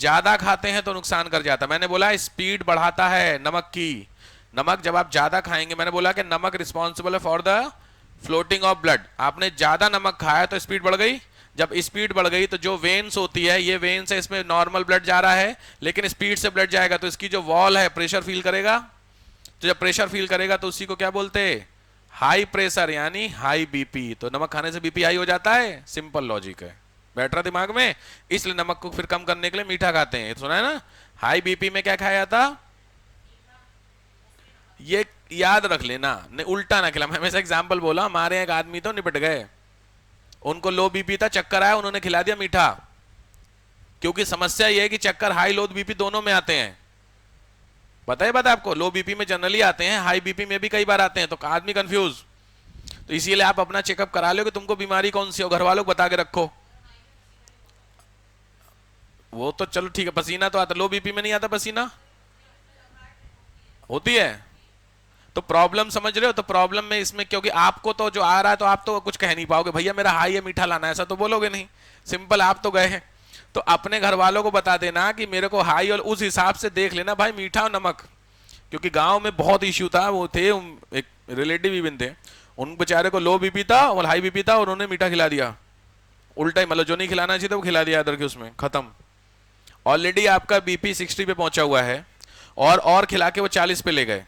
ज्यादा खाते हैं तो नुकसान कर जाता है। मैंने बोला स्पीड बढ़ाता है नमक की। नमक जब आप ज्यादा खाएंगे, मैंने बोला कि नमक रिस्पॉन्सिबल है for the floating of blood. आपने ज्यादा नमक खाया तो स्पीड बढ़ गई। जब स्पीड बढ़ गई तो जो वेन्स होती है, ये वेन्स है, इसमें नॉर्मल ब्लड जा रहा है, लेकिन स्पीड से ब्लड जाएगा तो इसकी जो वॉल है प्रेशर फील करेगा। तो जब प्रेशर फील करेगा तो उसी को क्या बोलते हैं? हाई प्रेशर, यानी हाई बीपी। तो नमक खाने से बीपी हाई हो जाता है, सिंपल लॉजिक है, बैठ रहा दिमाग में। इसलिए नमक को फिर कम करने के लिए मीठा खाते हैं, सुना है ना? हाई बीपी में क्या खाया जाता? ये याद रख लेना, नहीं उल्टा ना खिला। मैं हमेशा एग्जाम्पल बोला, हमारे यहाँ एक आदमी तो निपट गए, उनको लो बीपी था, चक्कर आया, उन्होंने खिला दिया मीठा। क्योंकि समस्या ये है कि चक्कर हाई लो बीपी दोनों में आते हैं। पता है आपको, लो बीपी में जनरली आते हैं, हाई बीपी में भी कई बार आते हैं, तो आदमी कंफ्यूज। तो इसीलिए आप अपना चेकअप करा लो कि तुमको बीमारी कौन सी हो, घर वालों को बता के रखो। वो तो चलो ठीक है, पसीना तो आता, लो बीपी में नहीं आता पसीना? होती है। तो प्रॉब्लम समझ रहे हो? तो प्रॉब्लम में इसमें, क्योंकि आपको तो जो आ रहा है तो आप तो कुछ कह नहीं पाओगे, भैया मेरा हाई है मीठा लाना, ऐसा तो बोलोगे नहीं। सिंपल, आप तो गए हैं, तो अपने घर वालों को बता देना कि मेरे को हाई, और उस हिसाब से देख लेना भाई मीठा और नमक। क्योंकि गांव में बहुत इश्यू था, वो थे एक रिलेटिव इवन थे, उन बेचारे को लो बीपी था और हाई बीपी था, और उन्होंने मीठा खिला दिया उल्टा ही, मतलब जो नहीं खिलाना चाहिए था वो खिला दिया अदर के उसमें, खत्म। ऑलरेडी आपका बीपी 60 पे पहुंचा हुआ है, और खिला के वो 40 पे ले गए,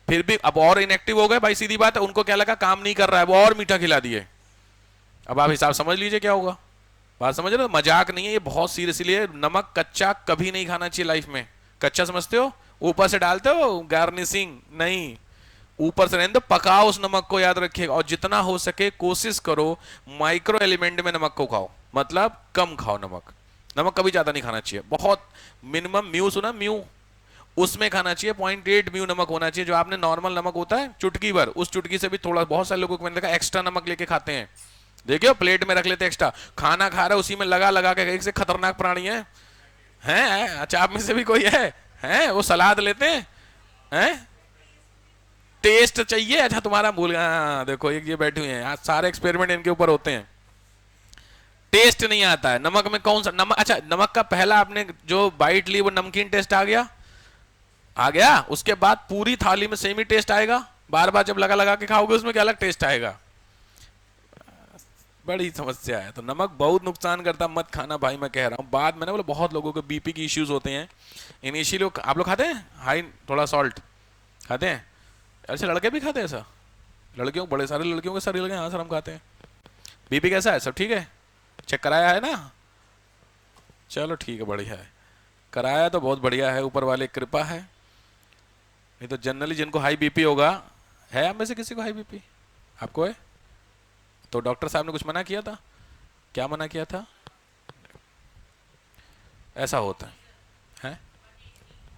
फिर भी अब और इनएक्टिव हो गए भाई, सीधी बात है। उनको क्या लगा काम नहीं कर रहा है, वो और मीठा खिला दिए। अब आप हिसाब समझ लीजिए क्या होगा। बात समझ रहे हो? मजाक नहीं है ये, बहुत सीरियस। इसलिए नमक कच्चा कभी नहीं खाना चाहिए लाइफ में। कच्चा समझते हो? ऊपर से डालते हो गार्निशिंग, नहीं, ऊपर से रहने दो, पकाओ उस नमक को, याद रखिएगा। और जितना हो सके कोशिश करो माइक्रो एलिमेंट में नमक को खाओ, मतलब कम खाओ नमक। नमक कभी ज्यादा नहीं खाना चाहिए, बहुत मिनिमम, म्यू सुना, म्यू, उसमें खाना चाहिए, 0.8 म्यू नमक होना चाहिए। जो आपने नॉर्मल नमक होता है चुटकी भर, उस चुटकी से भी थोड़ा, बहुत सारे लोगों को मैंने देखा एक्स्ट्रा नमक लेके खाते हैं, देखियो प्लेट में रख लेते एक्स्ट्रा, खाना खा रहे उसी में लगा लगा के। एक से खतरनाक प्राणी है, हैं? अच्छा आप में से भी कोई है वो सलाद लेते हैं, टेस्ट चाहिए। अच्छा तुम्हारा भूल गया, देखो एक ये बैठी हुई है, आज सारे एक्सपेरिमेंट इनके ऊपर होते हैं। टेस्ट नहीं आता है नमक में, कौन सा नमक? अच्छा नमक का पहला आपने जो बाइट ली वो नमकीन टेस्ट आ गया, उसके बाद पूरी थाली में सेम ही टेस्ट आएगा। बार बार जब लगा लगा के खाओगे उसमें क्या अलग टेस्ट आएगा? बड़ी समस्या है। तो नमक बहुत नुकसान करता, मत खाना भाई, मैं कह रहा हूँ। बाद में ना बोले बहुत लोगों को बीपी की इश्यूज होते हैं इनिशियली। आप लोग खाते हैं हाई थोड़ा सॉल्ट खाते हैं? ऐसे लड़के भी खाते हैं ऐसा? लड़कियों, बड़े सारे लड़कियों के सारे लगे, हाँ सर हम खाते हैं। बीपी कैसा है? सब ठीक है? चेक कराया है ना? चलो ठीक है, बढ़िया है, कराया तो बहुत बढ़िया है, ऊपर वाले की कृपा है। नहीं तो जनरली जिनको हाई बीपी होगा, है आप में से किसी को हाई बीपी? आपको है? तो डॉक्टर साहब ने कुछ मना किया था? क्या मना किया था? ऐसा होता है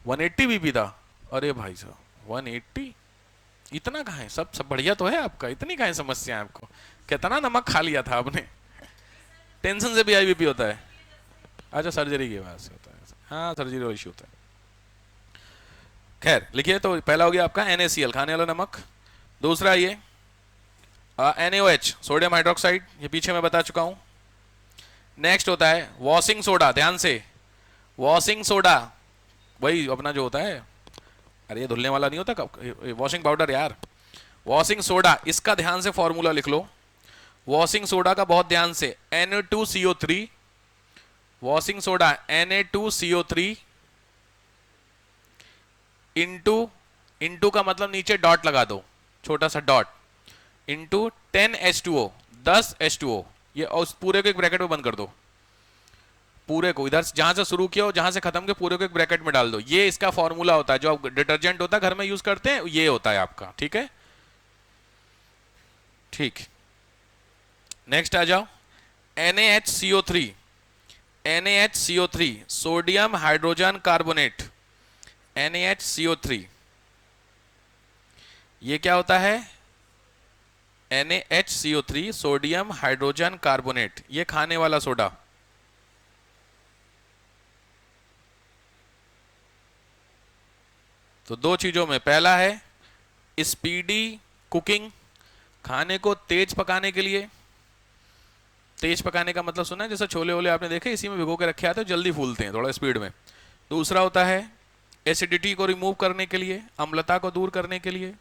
180 बीपी था? अरे भाई साहब 180, इतना कहाँ है? सब बढ़िया तो है आपका, इतनी कहाँ है समस्या है आपको? कितना नमक खा लिया था आपने? टेंशन से भी हाई बीपी होता है? अच्छा सर्जरी की वजह से होता है, हाँ सर्जरी इश्यू होता है। खैर लिखिए, तो पहला हो गया आपका NaCl, खाने वाला नमक। दूसरा ये NaOH, सोडियम हाइड्रोक्साइड, ये पीछे मैं बता चुका हूं। नेक्स्ट होता है वॉशिंग सोडा, ध्यान से, वॉशिंग सोडा वही अपना जो होता है, अरे ये धुलने वाला नहीं होता, वॉशिंग पाउडर यार, वॉशिंग सोडा, इसका ध्यान से फॉर्मूला लिख लो, वॉशिंग सोडा का बहुत ध्यान से, Na2CO3, washing soda Na2CO3 into, into का मतलब नीचे डॉट लगा दो, छोटा सा डॉट, इंटू 10H2O, 10H2O, ये उस पूरे को एक ब्रैकेट में बंद कर दो, पूरे को इधर जहां से शुरू किया हो जहां से खत्म किया पूरे को एक ब्रैकेट में डाल दो। ये इसका फॉर्मूला होता है, जो आप डिटर्जेंट होता है घर में यूज करते हैं, ये होता है आपका, ठीक है। ठीक, नेक्स्ट आ जाओ, NaHCO3, NaHCO3 sodium hydrogen carbonate, NaHCO3 ये क्या होता है, NaHCO3 सोडियम हाइड्रोजन कार्बोनेट, ये खाने वाला सोडा, तो दो चीजों में, पहला है स्पीडी कुकिंग, खाने को तेज पकाने के लिए, तेज पकाने का मतलब सुना है, जैसे छोले वोले आपने देखे इसी में भिगो के रखे आते हैं, जल्दी फूलते हैं थोड़ा स्पीड में। दूसरा होता है एसिडिटी को रिमूव करने के लिए, अम्लता को दूर करने के लिए।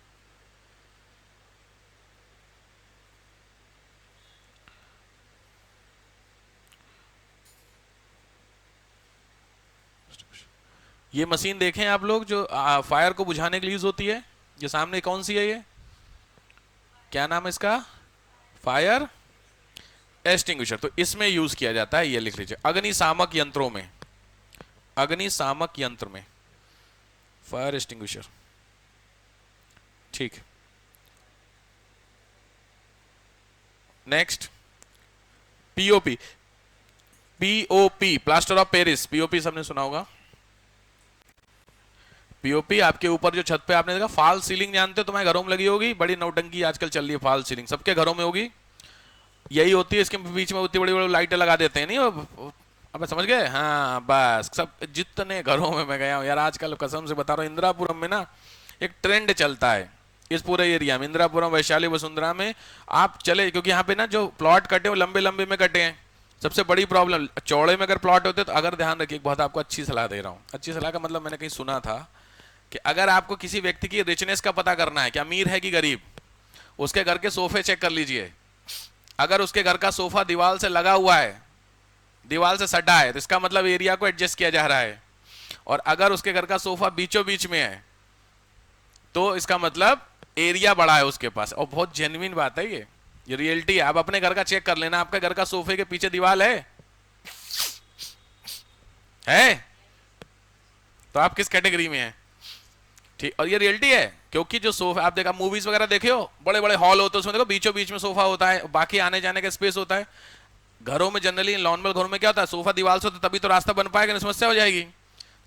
ये मशीन देखें आप लोग जो फायर को बुझाने के लिए यूज होती है, ये सामने कौन सी है, ये क्या नाम है इसका, फायर एक्सटिंग्विशर, तो इसमें यूज किया जाता है, ये लिख लीजिए, अग्निशामक यंत्रों में, अग्निशामक यंत्र में फायर एक्सटिंग्विशर, ठीक। Next POP, POP plaster of Paris, POP सबने सुना होगा, पीओपी आपके ऊपर जो छत पे आपने देखा, फॉल सीलिंग जानते हो, तुम्हारे घरों में लगी होगी, बड़ी नौटंकी आजकल चल रही है, फॉल सीलिंग सबके घरों में होगी, यही होती है, इसके बीच में उतनी बड़ी बड़ी लाइटें लगा देते हैं, नहीं अब समझ गए, हाँ बस, सब जितने घरों में मैं गया हूँ यार, आजकल कसम से बता रहा हूँ, इंदिरापुरम में ना एक ट्रेंड चलता है, इस पूरे एरिया में, इंदिरापुरम, वैशाली, वसुंधरा में आप चले, क्योंकि यहाँ पे ना जो प्लॉट कटे वो लंबे लंबे में कटे हैं, सबसे बड़ी प्रॉब्लम, चौड़े में अगर प्लॉट होते तो, अगर ध्यान रखिए, बहुत आपको अच्छी सलाह दे रहा हूँ, अच्छी सलाह का मतलब मैंने कहीं सुना था कि अगर आपको किसी व्यक्ति की रिचनेस का पता करना है कि अमीर है कि गरीब, उसके घर के सोफे चेक कर लीजिए, अगर उसके घर का सोफा दीवार से लगा हुआ है, दीवार से सटा है, तो इसका मतलब एरिया को एडजस्ट किया जा रहा है, और अगर उसके घर का सोफा बीचों बीच में है तो इसका मतलब एरिया बड़ा है उसके पास, और बहुत जेन्युइन बात है ये रियलिटी है। आप अपने घर का चेक कर लेना, आपके घर का सोफे के पीछे दीवार है तो आप किस कैटेगरी में हैं, ठीक, और ये रियलिटी है, क्योंकि जो सोफा आप देखा मूवीज वगैरह देखे हो, बड़े बड़े हॉल होते हैं, उसमें देखो बीचों बीच में सोफा होता है, बाकी आने जाने का स्पेस होता है। घरों में जनरली नॉर्मल घरों में क्या होता है, सोफा दीवार से होता तभी तो रास्ता बन पाएगा, समस्या हो जाएगी।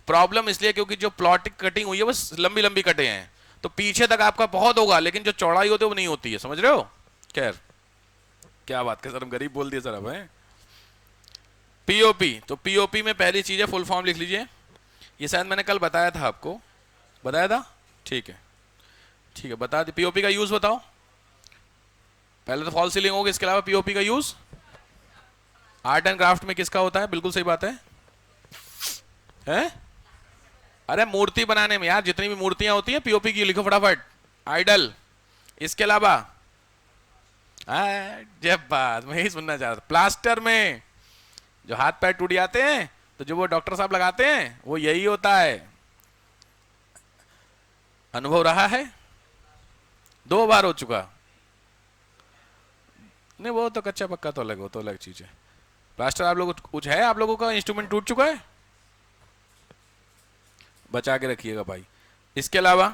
प्रॉब्लम इसलिए क्योंकि जो प्लॉट कटिंग हुई है वो लंबी लंबी कटे हैं, तो पीछे तक आपका बहुत होगा, लेकिन जो चौड़ाई होती है वो नहीं होती है, समझ रहे हो। खैर क्या बात कर सर, हम गरीब बोल दिए सर अब है। पीओपी, तो पीओपी में पहली चीज है, फुल फॉर्म लिख लीजिए, ये शायद मैंने कल बताया था आपको, बताया था, ठीक है ठीक है, बता दी। पीओपी का यूज बताओ, पहले तो फॉल सीलिंग होगी, इसके अलावा पीओपी का यूज आर्ट एंड क्राफ्ट में किसका होता है, बिल्कुल सही बात है, हैं? अरे मूर्ति बनाने में यार, जितनी भी मूर्तियां होती हैं पीओपी की लिखो फटाफट, आइडल। इसके अलावा जब बात मैं ही सुनना चाहता, प्लास्टर में जो हाथ पैर टूट जाते हैं तो जो वो डॉक्टर साहब लगाते हैं वो यही होता है, अनुभव रहा है, 2 बार हो चुका, नहीं वो तो कच्चा पक्का तो अलग, हो तो अलग चीज है। प्लास्टर आप लोग कुछ है, आप लोगों का इंस्ट्रूमेंट टूट चुका है, बचा के रखिएगा भाई। इसके अलावा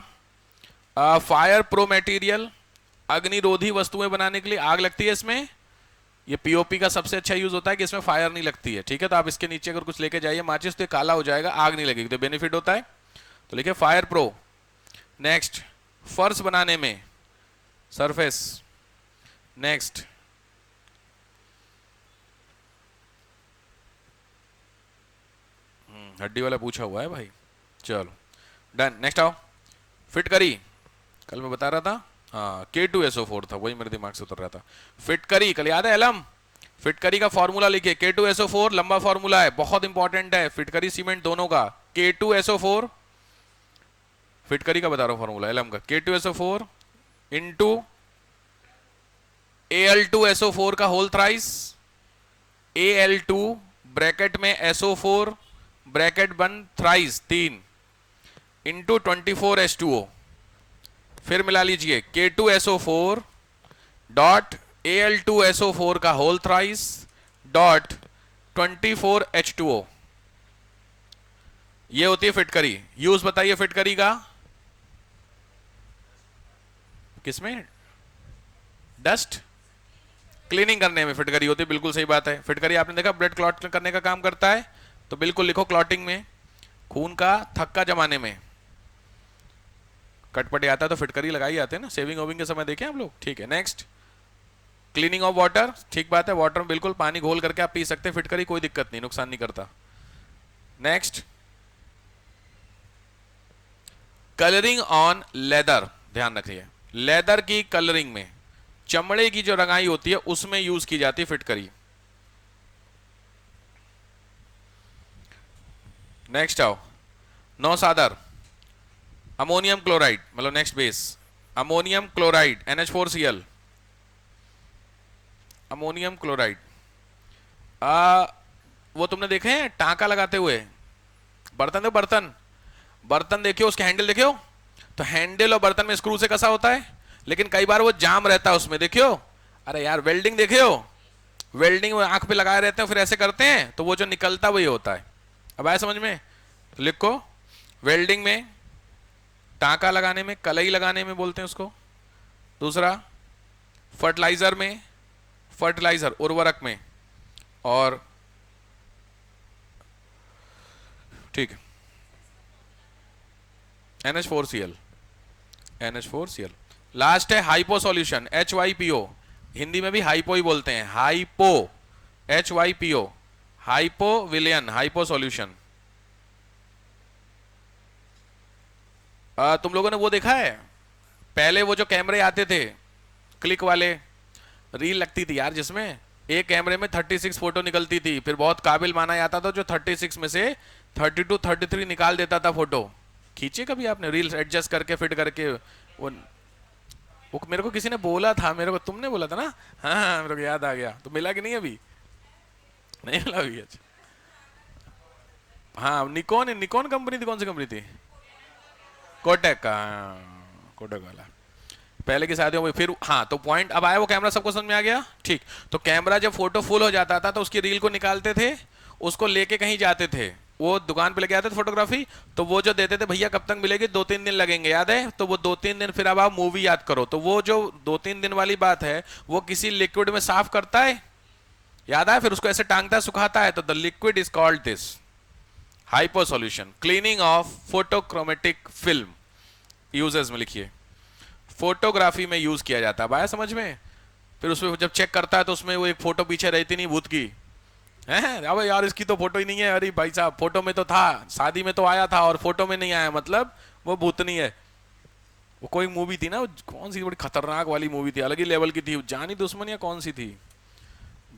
फायर प्रो मटेरियल, अग्निरोधी वस्तुएं बनाने के लिए, आग लगती है इसमें, ये पीओपी का सबसे अच्छा यूज होता है कि इसमें फायर नहीं लगती है, ठीक है, तो आप इसके नीचे अगर कुछ लेके जाइए माचिस तो काला हो जाएगा, आग नहीं लगेगी, तो बेनिफिट होता है, तो लिखिए फायर प्रो। नेक्स्ट फर्श बनाने में सरफेस, नेक्स्ट हड्डी वाला पूछा हुआ है भाई, चलो डन, नेक्स्ट आओ, फिट करी, कल मैं बता रहा था, हाँ K2SO4 था, वही मेरे दिमाग से उतर रहा था, फिट करी कल याद है एलम, फिटकरी का फॉर्मूला लिखिए, K2SO4 लंबा फॉर्मूला है, बहुत इंपॉर्टेंट है, फिटकरी सीमेंट दोनों का। K2SO4 फिटकरी का बता रहा हूं फॉर्मूला, एलम का, K2SO4 इंटू Al2SO4 का होल थ्राइस, Al2 ब्रैकेट में SO4 ब्रैकेट बंद थ्राइस 3 इंटू 24H2O। फिर मिला लीजिए K2SO4 डॉट Al2SO4 का होल थ्राइस डॉट 24H2O। ये होती है फिटकरी। यूज बताइए फिटकरी का किसमें? डस्ट क्लीनिंग करने में फिटकरी होती है, बिल्कुल सही बात है। फिटकरी आपने देखा ब्लड क्लॉट करने का काम करता है, तो बिल्कुल लिखो क्लॉटिंग में, खून का थक्का जमाने में कटपटे आता है तो फिटकरी लगाई आते हैं ना, सेविंग ओविंग के समय देखें हम लोग। ठीक है, नेक्स्ट क्लीनिंग ऑफ वाटर, ठीक बात है, वाटर में बिल्कुल पानी घोल करके आप पी सकते हैं फिटकरी, कोई दिक्कत नहीं, नुकसान नहीं करता। नेक्स्ट कलरिंग ऑन लेदर, ध्यान रखिए, लेदर की कलरिंग में, चमड़े की जो रंगाई होती है उसमें यूज की जाती है फिटकरी। नेक्स्ट आओ, नौसादर, अमोनियम क्लोराइड, मतलब next base, ammonium chloride NH4Cl, ammonium chloride. वो तुमने देखे हैं टांका लगाते हुए बर्तन? देखो बर्तन, बर्तन देखियो, उसके हैंडल देखियो, तो हैंडल और बर्तन में स्क्रू से कसा होता है, लेकिन कई बार वो जाम रहता है उसमें, देखियो। अरे यार वेल्डिंग देखियो, वेल्डिंग में आंख पे लगाए रहते हैं, फिर ऐसे करते हैं तो वो जो निकलता वही होता है। अब आया समझ में? तो लिखो, वेल्डिंग में, टांका लगाने में, कलई लगाने में बोलते हैं उसको। दूसरा फर्टिलाइजर में, फर्टिलाइजर उर्वरक में, और ठीक है NH4Cl, NH4Cl। लास्ट है हाइपो सॉल्यूशन, HYPO, हिंदी में भी हाइपो ही बोलते हैं, हाइपो, HYPO, हाइपो विलियन, हाइपो सॉल्यूशन। तुम लोगों ने वो देखा है, पहले वो जो कैमरे आते थे क्लिक वाले, रील लगती थी यार, जिसमें एक कैमरे में 36 फोटो निकलती थी, फिर बहुत काबिल माना जाता था जो 36 में से 32 33 निकाल देता था फोटो। खींचे कभी आपने रील एडजस्ट करके फिट करके? वो मेरे को किसी ने बोला था, मेरे को तुमने बोला था ना, हाँ हाँ मेरे को याद आ गया। तो मिला कि नहीं अभी? नहीं मिला अभी? अच्छा, हाँ निकॉन, निकॉन कंपनी थी, कौन सी कंपनी थी? कोटेक का, कोटेक वाला, पहले की शादियों में। फिर हाँ, तो पॉइंट अब आया, वो कैमरा सबको समझ में आ गया? ठीक। तो कैमरा जब फोटो फुल हो जाता था तो उसकी रील को निकालते थे, उसको लेके कहीं जाते थे, वो दुकान पे लेके आते थे फोटोग्राफी, तो वो जो देते थे, भैया कब तक मिलेगी? 2-3 दिन लगेंगे, याद है? तो वो 2-3 दिन, फिर अब आप मूवी याद करो, तो वो जो 2-3 दिन वाली बात है वो किसी लिक्विड में साफ करता है, याद है? फिर उसको ऐसे टांगता है, सुखाता है, तो the liquid is called this hypo solution. Cleaning of photochromatic film, uses में लिखिए, फोटोग्राफी में यूज किया जाता है, आया समझ में? फिर उसमें जब चेक करता है तो उसमें वो एक फोटो पीछे रहती नहीं भूत की, है अबे यार इसकी तो फोटो ही नहीं है, अरे भाई साहब फोटो में तो था, शादी में तो आया था और फोटो में नहीं आया, मतलब वो भूतनी है। वो कोई मूवी थी ना, कौन सी बड़ी खतरनाक वाली मूवी थी, अलग ही लेवल की थी, जानी दुश्मन या कौन सी थी,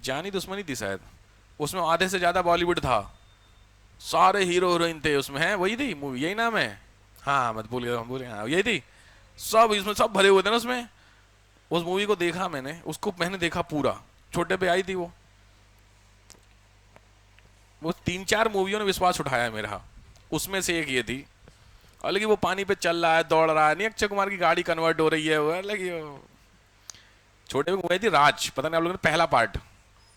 जानी दुश्मनी थी शायद, उसमें आधे से ज्यादा बॉलीवुड था, सारे हीरो हीरोइन थे उसमें, है वही थी मूवी, यही नाम है? हाँ मत भूलिए, हम बोले हाँ यही थी, सब इसमें सब भरे हुए थे ना उसमें। उस मूवी को देखा मैंने, उसको मैंने देखा पूरा, छोटे पे आई थी वो 3-4 मूवियों ने विश्वास उठाया मेरा, उसमें से एक ये थी। अलग वो पानी पे चल रहा है, दौड़ रहा है, नहीं अक्षय कुमार की गाड़ी कन्वर्ट हो रही है, वो अलग ही। छोटे में मूवी थी राज, पता नहीं आप लोगों ने पहला पार्ट,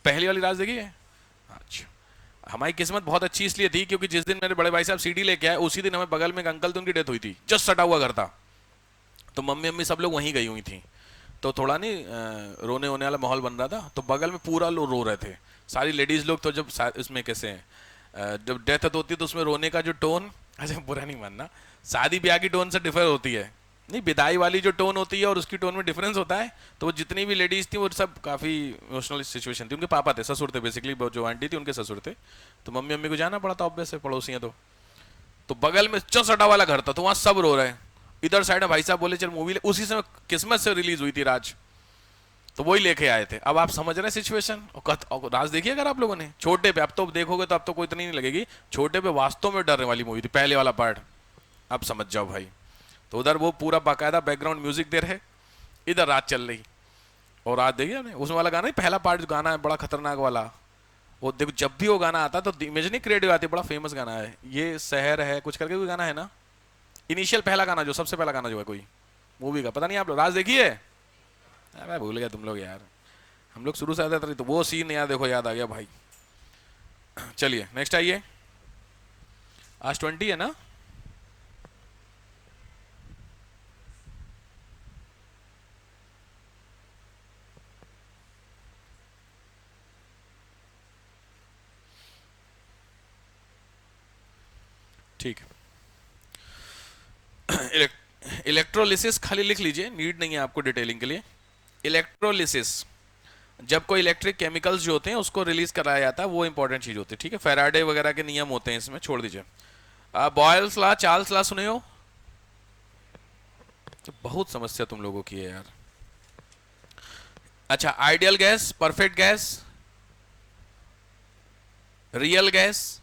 पहली वाली राज देखी है? अच्छा, हमारी किस्मत बहुत अच्छी इसलिए थी क्योंकि जिस दिन मेरे बड़े भाई साहब सीडी लेके आए, उसी दिन हमें बगल में एक अंकल थे, उनकी डेथ हुई थी, जस्ट सटा हुआ घर था, तो मम्मी अम्मी सब लोग वहीं गई हुई थी, तो थोड़ा नहीं रोने होने वाला माहौल बन रहा था, तो बगल में पूरा लोग रो रहे थे, सारी लेडीज लोग। तो जब इसमें कैसे हैं, जब डेथ होती है तो उसमें रोने का जो टोन, अच्छा बुरा नहीं मानना, शादी ब्याह की टोन से डिफर होती है, नहीं विदाई वाली जो टोन होती है और उसकी टोन में डिफरेंस होता है। तो वो जितनी भी लेडीज थी वो सब काफ़ी इमोशनल सिचुएशन थी, उनके पापा थे, ससुर थे बेसिकली, जो आंटी थी उनके ससुर थे, तो मम्मी अम्मी को जाना पड़ा था ऑब्वियस है, पड़ोसी हैं तो बगल में चौसटा वाला घर था, तो वहाँ सब रो रहे हैं, इधर साइड में भाई साहब बोले चल मूवी, उसी समय किस्मत से रिलीज हुई थी राज, तो वही लेके आए थे। अब आप समझ रहे हैं सिचुएशन। और राज देखिए अगर आप लोगों ने छोटे पे, अब तो देखोगे तो अब तो कोई इतनी नहीं लगेगी, छोटे पे वास्तव में डरने वाली मूवी थी पहले वाला पार्ट। अब समझ जाओ भाई। तो उधर वो पूरा बाकायदा बैकग्राउंड म्यूजिक दे रहे, इधर रात चल रही। और रात देखिए आपने उसमें वाला गाना, पहला पार्ट जो गाना है बड़ा खतरनाक वाला, वो देखो जब भी वो गाना आता तो इमेज नहीं क्रिएट हो जाती। बड़ा फेमस गाना है ये, शहर है कुछ करके कोई गाना है ना, इनिशियल पहला गाना जो सबसे पहला गाना जो है कोई मूवी का, पता नहीं आप लोग राज देखिए। अरे भूल गया तुम लोग यार, हम लोग शुरू से आते थे तो वो सीन यार देखो याद आ गया भाई। चलिए नेक्स्ट आइए। आज 20 है ना। ठीक। इलेक्ट्रोलिसिस खाली लिख लीजिए, नीड नहीं है आपको डिटेलिंग के लिए। इलेक्ट्रोलिसिस जब कोई इलेक्ट्रिक केमिकल्स जो होते हैं उसको रिलीज कराया जाता है, वो इंपॉर्टेंट चीज होती है। ठीक है, फेराडे वगैरह के नियम होते हैं इसमें, छोड़ दीजिए। बॉयल्स लॉ, चार्ल्स लॉ सुने हो? तो बहुत समस्या तुम लोगों की है यार। अच्छा, ideal gas, perfect gas, real gas,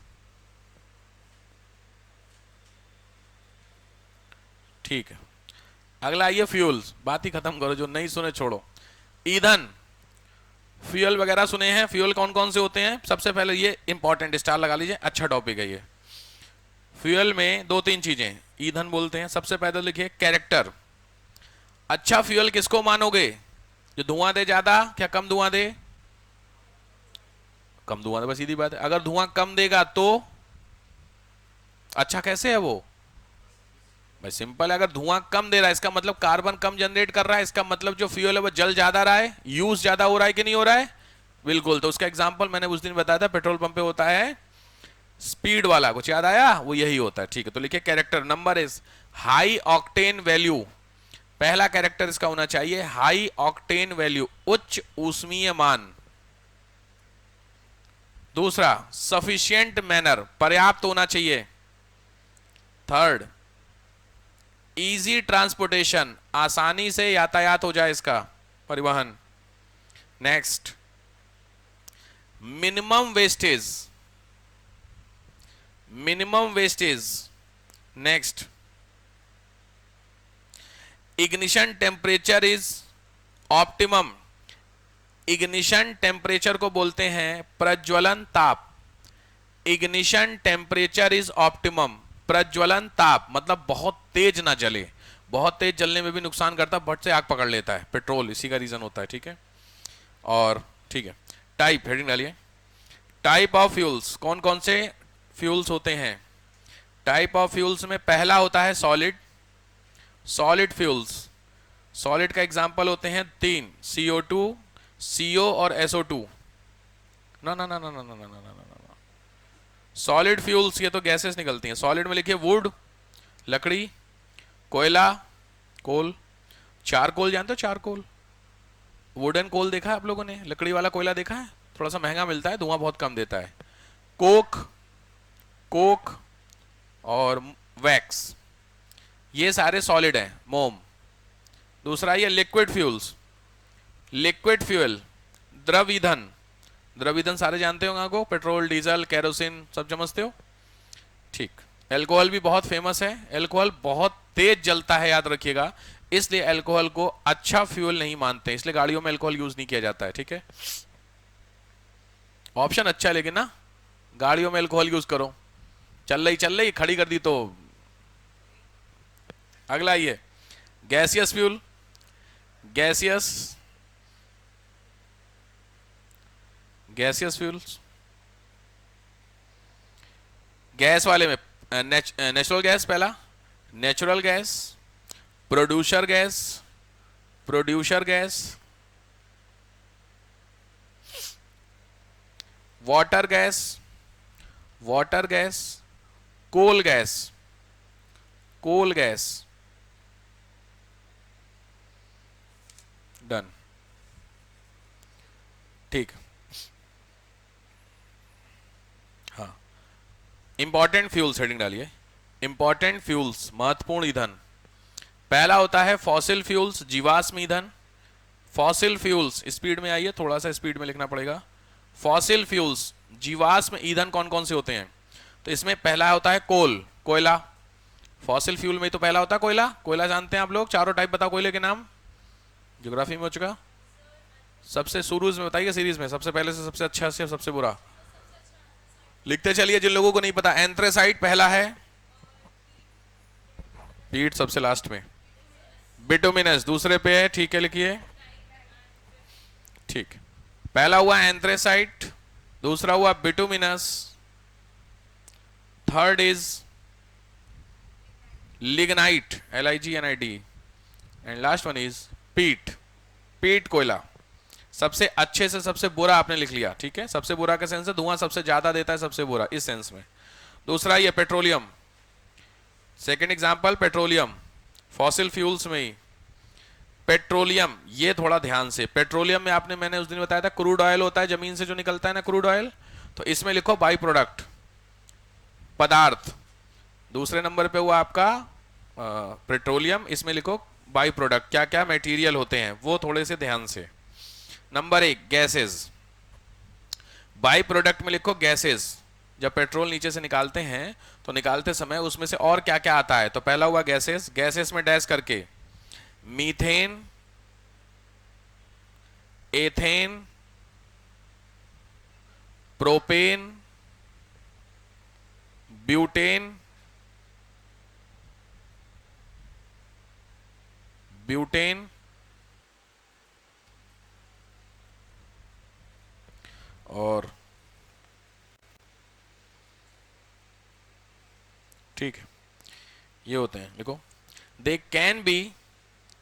ठीक है। अगला आइए फ्यूल्स, बात ही खत्म करो, जो नहीं सुने छोड़ो। ईंधन, फ्यूल वगैरह सुने हैं? फ्यूल कौन कौन से होते हैं? सबसे पहले ये इंपॉर्टेंट, स्टार लगा लीजिए, अच्छा टॉपिक है ये। फ्यूल में दो तीन चीजें ईंधन बोलते हैं। सबसे पहले लिखिए कैरेक्टर। अच्छा फ्यूल किसको मानोगे? जो धुआं दे ज्यादा, क्या कम धुआं दे? कम धुआं दे, बस सीधी बात है। अगर धुआं कम देगा तो अच्छा कैसे है वो? भाई सिंपल है, अगर धुआं कम दे रहा है इसका मतलब कार्बन कम जनरेट कर रहा है, इसका मतलब जो फ्यूल है वो जल ज्यादा रहा है, यूज ज्यादा हो रहा है कि नहीं हो रहा है? बिल्कुल। तो उसका एग्जांपल मैंने उस दिन बताया था, पेट्रोल पंप पे होता है स्पीड वाला, कुछ याद आया? वो यही होता है। ठीक है, तो लिखिए character. Number is high octane value, पहला कैरेक्टर इसका होना चाहिए हाई ऑक्टेन वैल्यू, उच्च ऊष्मीय मान। दूसरा सफिशिएंट मैनर, पर्याप्त होना चाहिए। थर्ड इजी ट्रांसपोर्टेशन, आसानी से यातायात हो जाए इसका, परिवहन। Next minimum wastage, minimum wastage. Next ignition temperature is optimum, ignition temperature को बोलते हैं प्रज्वलन ताप। इग्निशन टेम्परेचर इज ऑप्टिमम, प्रज्वलन ताप मतलब बहुत तेज ना जले, बहुत तेज जलने में भी नुकसान करता है, बट से आग पकड़ लेता है पेट्रोल, इसी का रीजन होता है। ठीक है, और ठीक है टाइप, हेडिंग डालिए। टाइप ऑफ फ्यूल्स, कौन कौन से फ्यूल्स होते हैं? टाइप ऑफ फ्यूल्स में पहला होता है सॉलिड, सॉलिड फ्यूल्स। सॉलिड का एग्जांपल होते हैं तीन, CO2, CO और SO2। ना ना ना ना ना ना ना ना ना ना, सॉलिड फ्यूल्स ये तो गैसेस निकलती हैं। सॉलिड में लिखिए वुड, लकड़ी, कोयला, कोल, चारकोल, जानते हो चारकोल? वुडन कोल देखा है आप लोगों ने? लकड़ी वाला कोयला देखा है? थोड़ा सा महंगा मिलता है, धुआं बहुत कम देता है। कोक, कोक और वैक्स, ये सारे सॉलिड हैं। मोम। दूसरा ये लिक्विड फ्यूल्स, लिक्विड फ्यूल, द्रव ईंधन। द्रव ईंधन सारे जानते होंगे आपको, पेट्रोल, डीजल, केरोसिन, सब समझते हो? ठीक। एल्कोहल भी बहुत फेमस है, एल्कोहल बहुत तेज जलता है, याद रखिएगा, इसलिए एल्कोहल को अच्छा फ्यूल नहीं मानते, इसलिए गाड़ियों में एल्कोहल यूज नहीं किया जाता है। ठीक है, ऑप्शन अच्छा है लेकिन ना, गाड़ियों में एल्कोहल यूज करो। चल रही खड़ी कर दी तो। अगला ये gaseous fuel, gaseous, gaseous fuels. Gas वाले में नेचुरल गैस पहला, natural gas, producer gas, producer gas, water gas, water gas, coal gas, coal gas. Done. ठीक। हाँ, इंपॉर्टेंट फ्यूल्स, हेडिंग डालिए। इंपॉर्टेंट फ्यूल्स, महत्वपूर्ण ईंधन। पहला होता है फॉसिल फ्यूल्स, जीवाश्म ईंधन। फॉसिल फ्यूल्स, स्पीड में आइए, थोड़ा सा स्पीड में लिखना पड़ेगा। फॉसिल फ्यूल्स, जीवाश्म ईंधन कौन कौन से होते हैं? तो इसमें पहला होता है कोल, कोयला। फॉसिल फ्यूल में तो पहला होता है कोयला। कोयला जानते हैं आप लोग? चारों टाइप बताओ कोयले के नाम, ज्योग्राफी में हो चुका। सबसे शुरू में बताइए, सीरीज में सबसे पहले से सबसे अच्छा से सबसे बुरा लिखते चलिए जिन लोगों को नहीं पता। एंथ्रेसाइट पहला है, पीट सबसे लास्ट में। बिटुमिनस दूसरे पे है, ठीक है लिखिए, ठीक। पहला हुआ एंथ्रेसाइट, दूसरा हुआ bituminous, third is lignite, LIGNIT, and last one is पीट, पीट कोयला। सबसे अच्छे से सबसे बुरा आपने लिख लिया, ठीक है। सबसे बुरा के सेंस से धुआं सबसे ज्यादा देता है, सबसे बुरा इस सेंस में। दूसरा ये petroleum, second example petroleum, fossil fuels में ही पेट्रोलियम। ये थोड़ा ध्यान से, पेट्रोलियम में आपने मैंने उस दिन बताया था क्रूड ऑयल होता है, जमीन से जो निकलता है ना क्रूड ऑयल, तो इसमें लिखो बाई प्रोडक्ट, पदार्थ। दूसरे नंबर पे हुआ आपका पेट्रोलियम, इसमें लिखो बाई प्रोडक्ट, क्या क्या मटेरियल होते हैं वो थोड़े से ध्यान से। नंबर 1 गैसेस, बाई प्रोडक्ट में लिखो गैसेस। जब पेट्रोल नीचे से निकालते हैं तो निकालते समय उसमें से और क्या क्या आता है, तो पहला हुआ गैसेस, गैसेस में डैश करके methane, ethane, propane, butane, butane और ठीक है, ये होते हैं। देखो दे कैन बी,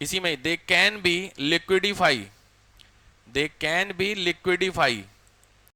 इसी में they can be liquidify, they can be liquidify,